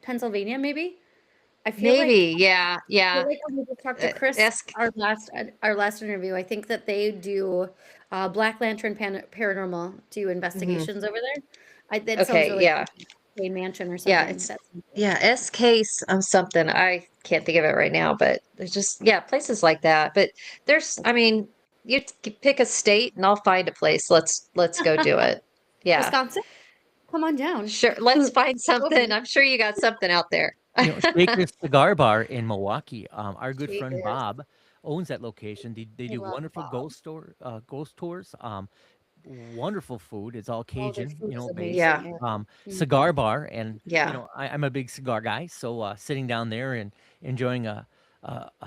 Pennsylvania, maybe? I feel like
Maybe, yeah,
feel
yeah.
like when we just talked to Chris,
Esk
our last interview, I think that they do Black Lantern Paranormal do
mhm.
investigations over there. That sounds
Okay,
really
yeah.
cool. Wayne Mansion or
Yeah,
something.
it's
That sounds cool.
yeah, SK something. I can't think of it right now, but there's just yeah, places like that. But there's I mean, you pick a state and I'll find a place. Let's go do it. Yeah.
Wisconsin, come on down.
Sure. Let's find
Come over.
something. I'm sure you got something out there.
Shaker's Cigar Bar in Milwaukee. Our good friend
Shakers.
Bob owns that location. They
I
do
love
wonderful
Bob.
ghost tours. Wonderful food. It's all
Oh, their
Cajun,
food is
based.
Yeah.
amazing. Yeah.
Cigar bar, and
Yeah.
I'm a big cigar guy, so sitting down there and enjoying a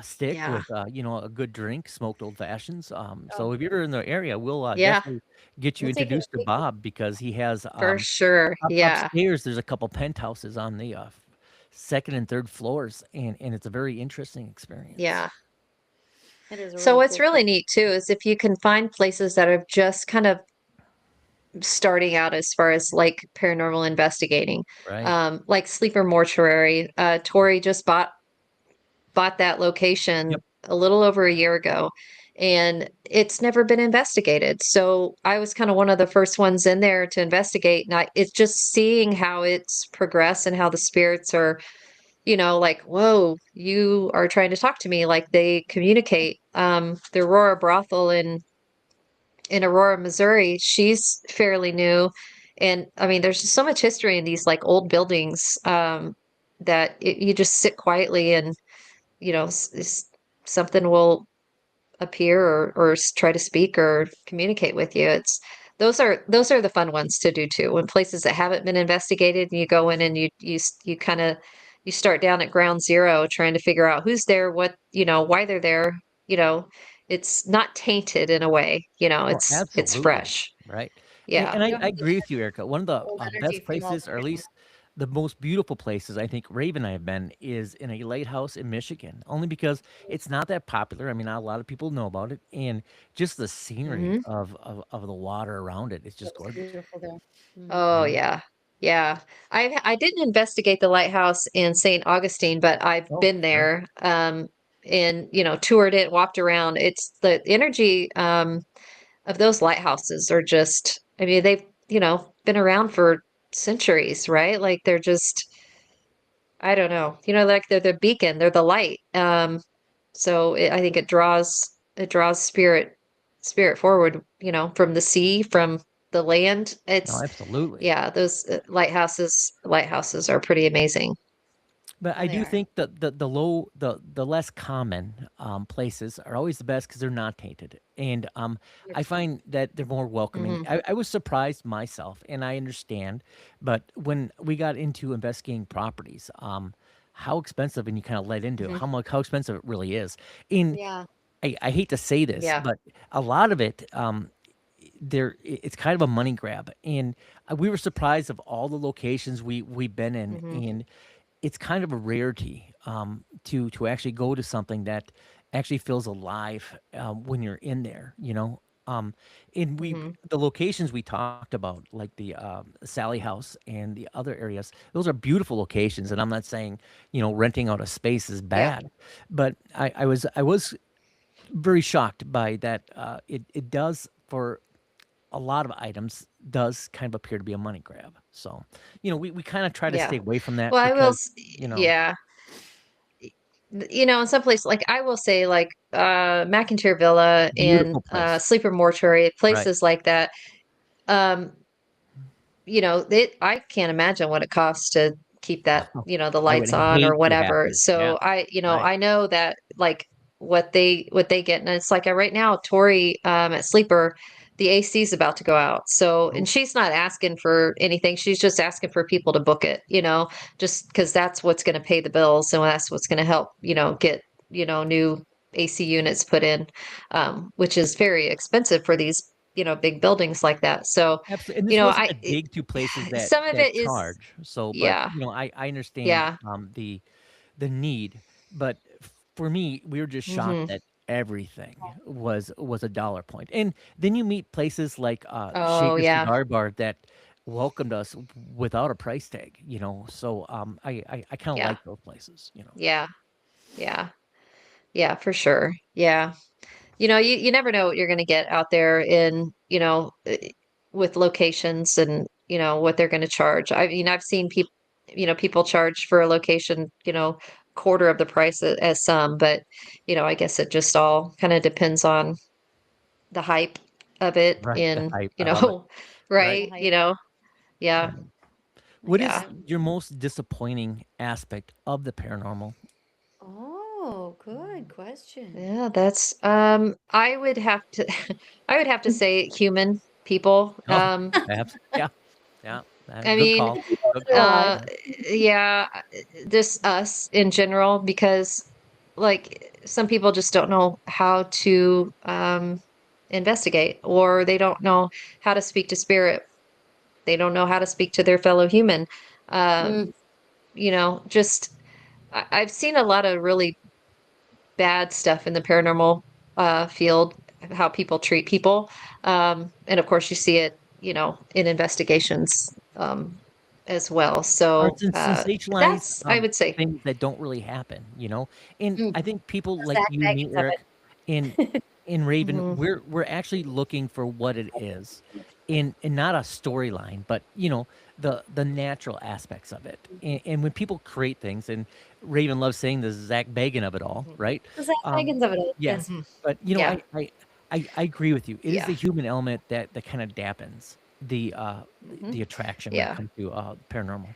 stick
Yeah.
with a good drink, smoked old fashions.
Oh,
So if you're ever in the area, we'll
Yeah.
definitely get you
we'll take it.
introduced to Bob because he has
For sure. Yeah.
upstairs. There's a couple penthouses on the second and third floors, and it's a very interesting experience.
Yeah.
It is a
So
really
what's
cool
really
place.
neat too is if you can find places that are just kind of starting out as far as like paranormal investigating,
Right.
like Sleeper Mortuary. Tori just bought that location
Yep.
a little over a year ago, and it's never been investigated. So I was kind of one of the first ones in there to investigate, and it's just seeing how it's progressed and how the spirits are, like, whoa, you are trying to talk to me, like they communicate. The Aurora brothel in Aurora, Missouri, she's fairly new. And I mean, there's just so much history in these like old buildings that you just sit quietly and, something will appear or try to speak or communicate with you. Those are the fun ones to do too. When places that haven't been investigated, and you go in and you kind of you start down at ground zero trying to figure out who's there, what, why they're there. You know, it's not tainted in a way.
Oh,
It's
absolutely.
fresh.
Right. And,
Yeah.
and
You
I,
don't
I
have the
agree with you, Erica. One of the
old energy
best
from all the
places, or at
people.
least the most beautiful places I think Raven and I have been, is in a lighthouse in Michigan, only because it's not that popular. I mean, not a lot of people know about it. And just the scenery
Hmm.
of the water around it, it's just
It's
gorgeous.
beautiful there. Mhm.
Oh,
Yeah.
yeah. Yeah. I didn't investigate the lighthouse in St. Augustine, but I've
Oh,
been
sure.
there, and, toured it, walked around. It's the energy, of those lighthouses are just, I mean, they've, been around for centuries, right? Like they're just, I don't know, like they're the beacon, they're the light. So I think it draws spirit forward, from the sea, from the land.
No,
It's
absolutely.
yeah, those lighthouses are pretty amazing.
But
Oh,
I
they
do
are.
think the less common places are always the best because they're not tainted, and I
100%.
find that they're more welcoming.
Hmm.
I was surprised myself, and I understand, but when we got into investigating properties, how expensive, and you kind of led into
Hmm.
how expensive it really is. And
Yeah.
I hate to say this,
Yeah.
but a lot of it, it's kind of a money grab, and we were surprised of all the locations we've been in,
Hmm.
and it's kind of a rarity to actually go to something that actually feels alive when you're in there, and
Hmm.
the locations we talked about, like the Sally House and the other areas, those are beautiful locations. And I'm not saying renting out a space is
Yeah.
bad, but I was very shocked by that. It does, for a lot of items, does kind of appear to be a money grab. So, we kind of try to
Yeah.
stay away from that
Well,
because,
yeah. In some places, like I will say, like McIntyre Villa and
beautiful place.
Sleeper Mortuary,
Right.
places like that. Um, I can't imagine what it costs to keep that, the
I would
lights on or
hate to have
whatever.
to. Yeah.
So
Right.
I know that like what they get, and it's like right now, Tori at Sleeper, the AC is about to go out. So, and
Oh,
she's not asking for anything. She's just asking for people to book it, just because that's what's going to pay the bills, and that's what's going to help, get, new AC units put in, which is very expensive for these, big buildings like that. So,
absolutely. And this wasn't a
it,
dig to places that
some of it is,
charge. So, but
yeah,
I understand
yeah,
the need. But for me, we were just shocked
hmm,
that everything was a dollar point. And then you meet places like
oh
Shaker
yeah,
Cigar Bar that welcomed us without a price tag, So I kind of
Yeah.
like those places.
Yeah. Yeah. Yeah, for sure. Yeah. You never know what you're going to get out there in, with locations and, what they're going to charge. I mean, I've seen people, people charge for a location, quarter of the price as some, but, I guess it just all kind of depends on the hype of it
Right. The
in,
hype. I love it. Right.
The
right,
hype.
yeah,
What
Yeah.
is
yeah.
your most disappointing aspect of the paranormal?
Oh, good question.
Yeah, that's I would have to I would have to say human people.
Oh, yeah, yeah.
I
Good
mean,
call.
People
Good
that are
call.
alive.
uh yeah, just us in general because like some people just don't know how to investigate or they don't know how to speak to spirit. They don't know how to speak to their fellow human. Um,
Mm,
just I've seen a lot of really bad stuff in the paranormal field, how people treat people. And of course, you see it, in investigations as well.
Or
So
sensationalize
that's, I would say,
things that don't really happen. And
mm.
I think people
The
like
Zach
you, me,
Bagans of
Eric, in
it.
in Raven,
mhm,
we're actually looking for what it is, in not a storyline, but the natural aspects of it. And when people create things, and Raven loves saying the Zach Bagan of it all,
mhm,
right?
The Zach
Um,
Bagans of it.
yeah,
Yes.
mhm.
but
Yeah,
I agree with you. It is
yeah,
the human element that kind of dampens
mhm,
the attraction when it
yeah.
comes to paranormal.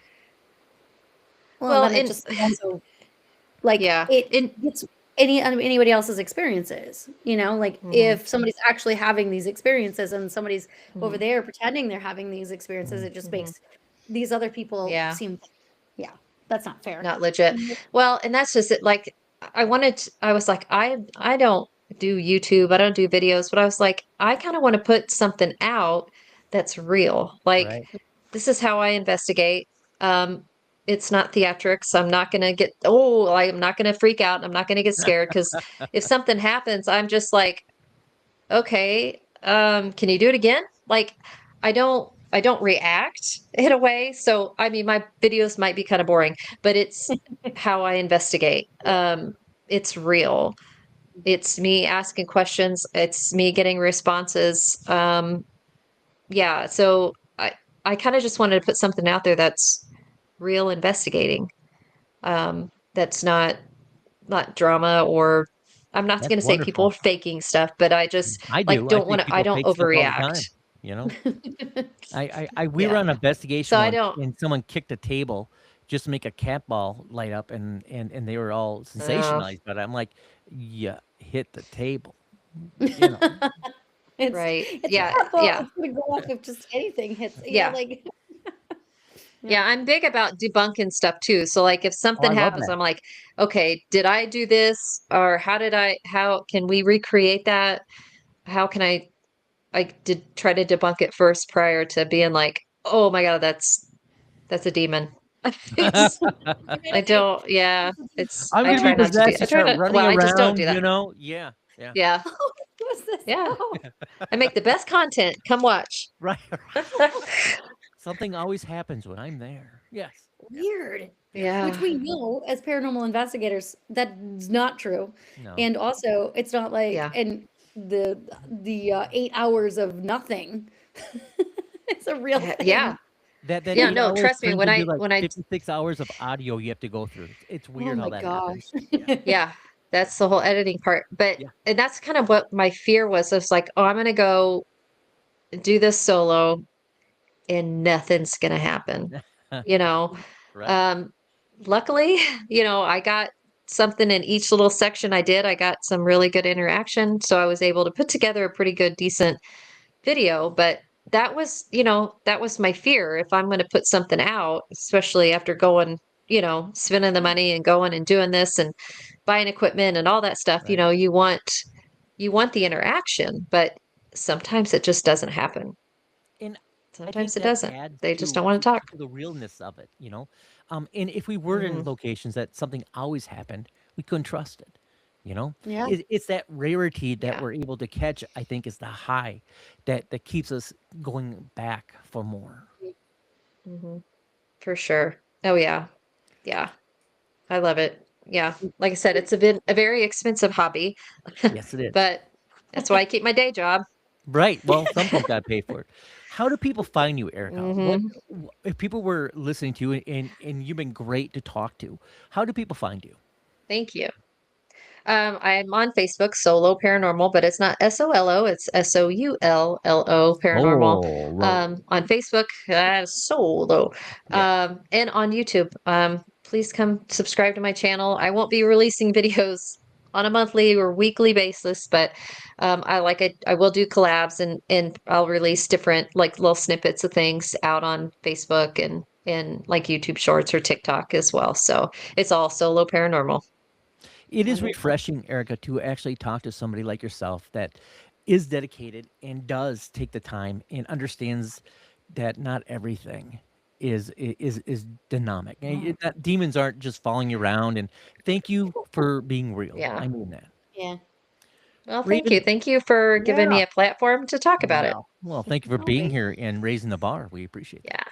Well, and
Well,
then it
and
just also like
yeah,
it
and
gets anybody else's experiences, like
mhm,
if somebody's actually having these experiences and somebody's over
mhm,
there pretending they're having these experiences,
Mhm.
it just
mhm.
makes these other people
Yeah,
seem, yeah, that's not fair.
not legit. Well, and that's just it. Like, I was like, I don't do YouTube, I don't do videos, but I was like, I kind of want to put something out that's real. Like,
Right.
this is how I investigate. Um, it's not theatrics. I'm not gonna get, oh, I'm not gonna freak out. I'm not gonna get scared because if something happens, I'm just like, okay, can you do it again? Like, I don't react in a way. So, I mean, my videos might be kind of boring, but it's how I investigate. It's real. It's me asking questions. It's me getting responses. Yeah. So I kind of just wanted to put something out there that's real investigating. That's not drama or I'm not
That's
going to say people are
wonderful.
faking stuff, but I just
I
like
do. I
don't
think
want to, I
people
don't
fake stuff all the
overreact.
time. You know, we were
Yeah.
on a
So
investigation
I
once,
don't,
and someone kicked a table just to make a cat ball light up, and they were all
uh,
sensationalized. But I'm like, yeah, hit the table. You know,
it's
right.
it's a
Yeah.
cat ball.
Yeah.
It's gonna go off if just anything hits,
Yeah.
like
Yeah.
yeah.
I'm big about debunking stuff too. So like if
oh,
something
I love
happens,
that.
I'm like, okay, did I do this? Or how can we recreate that? How can I did try to debunk it first prior to being like, oh my God, that's a demon. It's, I don't, yeah,
I'm
I
gonna be
try not to do,
possessed.
I
You
try
start
not,
running
well, I just don't
around.
do that.
Yeah, yeah,
Yeah.
Oh, what's this?
Yeah.
Oh,
I make the best content. Come watch.
right. Something always happens when I'm there. Yes. Yeah.
weird.
Yeah.
Which
Yeah.
we know as paranormal investigators that's not true.
No.
And also, it's not like
Yeah.
and the 8 hours of nothing it's a real
Yeah.
thing.
That
Yeah.
8
No,
hours
trust me.
turns
When
into,
I,
like,
when I,
56 hours of audio you have to go through. It's
Oh
weird how
my
that
gosh.
happens. Yeah.
yeah, that's the whole editing part. But,
Yeah.
and that's kind of what my fear was. I was like, oh, I'm going to go do this solo and nothing's going to happen. You know,
Right.
um, luckily, I got something in each little section I did. I got some really good interaction. So I was able to put together a pretty good, decent video. But that was my fear. If I'm going to put something out, especially after going, spending the money and going and doing this and buying equipment and all that stuff,
Right.
you want the interaction, but sometimes it just doesn't happen.
And I
Sometimes
think
it
that
doesn't.
adds
They just
to
don't want to talk.
the realness of it. And if we were in
Hmm.
locations that something always happened, we couldn't trust it. You know,
Yeah.
it's that rarity that
Yeah.
we're able to catch. I think is the high that keeps us going back for more.
hmm For sure. Oh yeah. Yeah. I love it. Yeah. Like I said, it's a very expensive hobby,
Yes, it is.
but that's why I keep my day job.
Right. Well, something's got to pay for it. How do people find you, Erica?
hmm
If people were listening to you and you've been great to talk to, how do people find you?
Thank you. I'm on Facebook, Solo Paranormal, but it's not SOLO, it's SOULLO Paranormal.
Solo.
On Facebook, Solo.
Yeah.
And on YouTube. Please come subscribe to my channel. I won't be releasing videos on a monthly or weekly basis, but I will do collabs and I'll release different like little snippets of things out on Facebook and like YouTube Shorts or TikTok as well. So it's all Solo Paranormal.
It is
Wonderful.
refreshing, Erica, to actually talk to somebody like yourself that is dedicated and does take the time and understands that not everything is dynamic. That demons aren't just following you around. And thank you for being real.
Yeah.
I mean that.
Yeah.
Well, thank you.
Raven,
Thank you for giving
yeah.
me a platform to talk about it.
Well, thank you for
Oh,
being
great.
here and raising the bar. We appreciate that.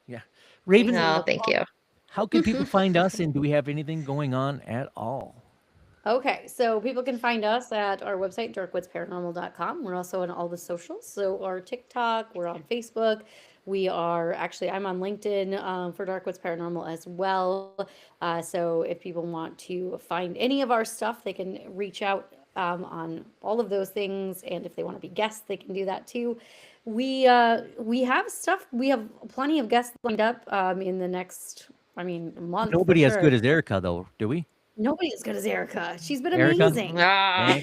Yeah.
Yeah.
Thanks,
Raven,
No,
Angel.
thank you.
how can people find us and do we have anything going on at all?
Okay, so people can find us at our website, darkwoods.paranormal.com. We're also on all the socials. So our TikTok, we're on Facebook. We are actually, I'm on LinkedIn for Darkwoods Paranormal as well. So if people want to find any of our stuff, they can reach out on all of those things. And if they want to be guests, they can do that too. We have stuff. We have plenty of guests lined up in the next, month for
Nobody as
sure.
good as Erica, though, do we?
Nobody as good as Erica. She's been
Erica?
amazing.
Ah.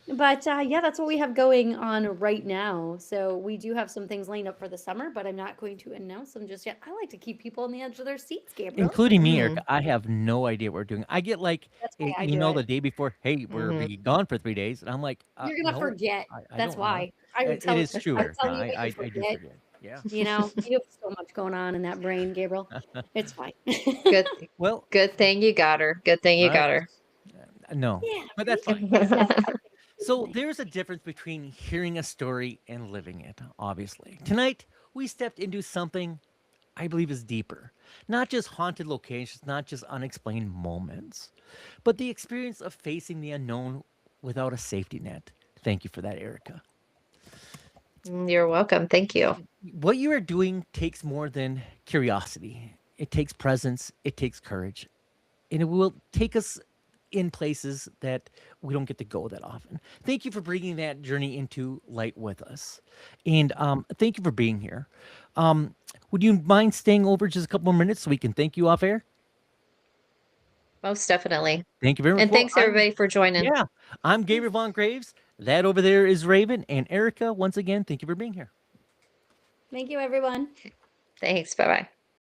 But yeah, that's what we have going on right now. So we do have some things lined up for the summer, but I'm not going to announce them just yet. I like to keep people on the edge of their seats, Gabriel.
Including me,
Mhm.
Erica. I have no idea what we're doing. I get like
That's
a
why I do
email the
it.
day before, hey, we're
Mhm.
be gone for 3 days. And I'm like,
You're gonna
no,
forget.
I
That's
don't know.
why. I would
It
tell
is true,
I would
Erica.
tell you, but you
I do
forget.
forget. Yeah.
You know, you have so much going on in that brain, Gabriel. It's fine.
Good
Well,
good thing you got her. Good thing you
right.
got her.
No,
Yeah,
but that's
right?
fine.
Yes,
So
absolutely.
there's a difference between hearing a story and living it, obviously. Tonight, we stepped into something I believe is deeper. Not just haunted locations, not just unexplained moments, but the experience of facing the unknown without a safety net. Thank you for that, Erica.
You're welcome. Thank you.
What you are doing takes more than curiosity. It takes presence, it takes courage, and it will take us in places that we don't get to go that often. Thank you for bringing that journey into light with us. And thank you for being here. Would you mind staying over just a couple more minutes so we can thank you off air?
Most definitely.
Thank you very much.
And thanks everybody for joining.
Yeah, I'm Gabriel Von Graves. That over there is Raven. And Erica, once again, thank you for being here.
Thank you, everyone.
Thanks. Bye-bye.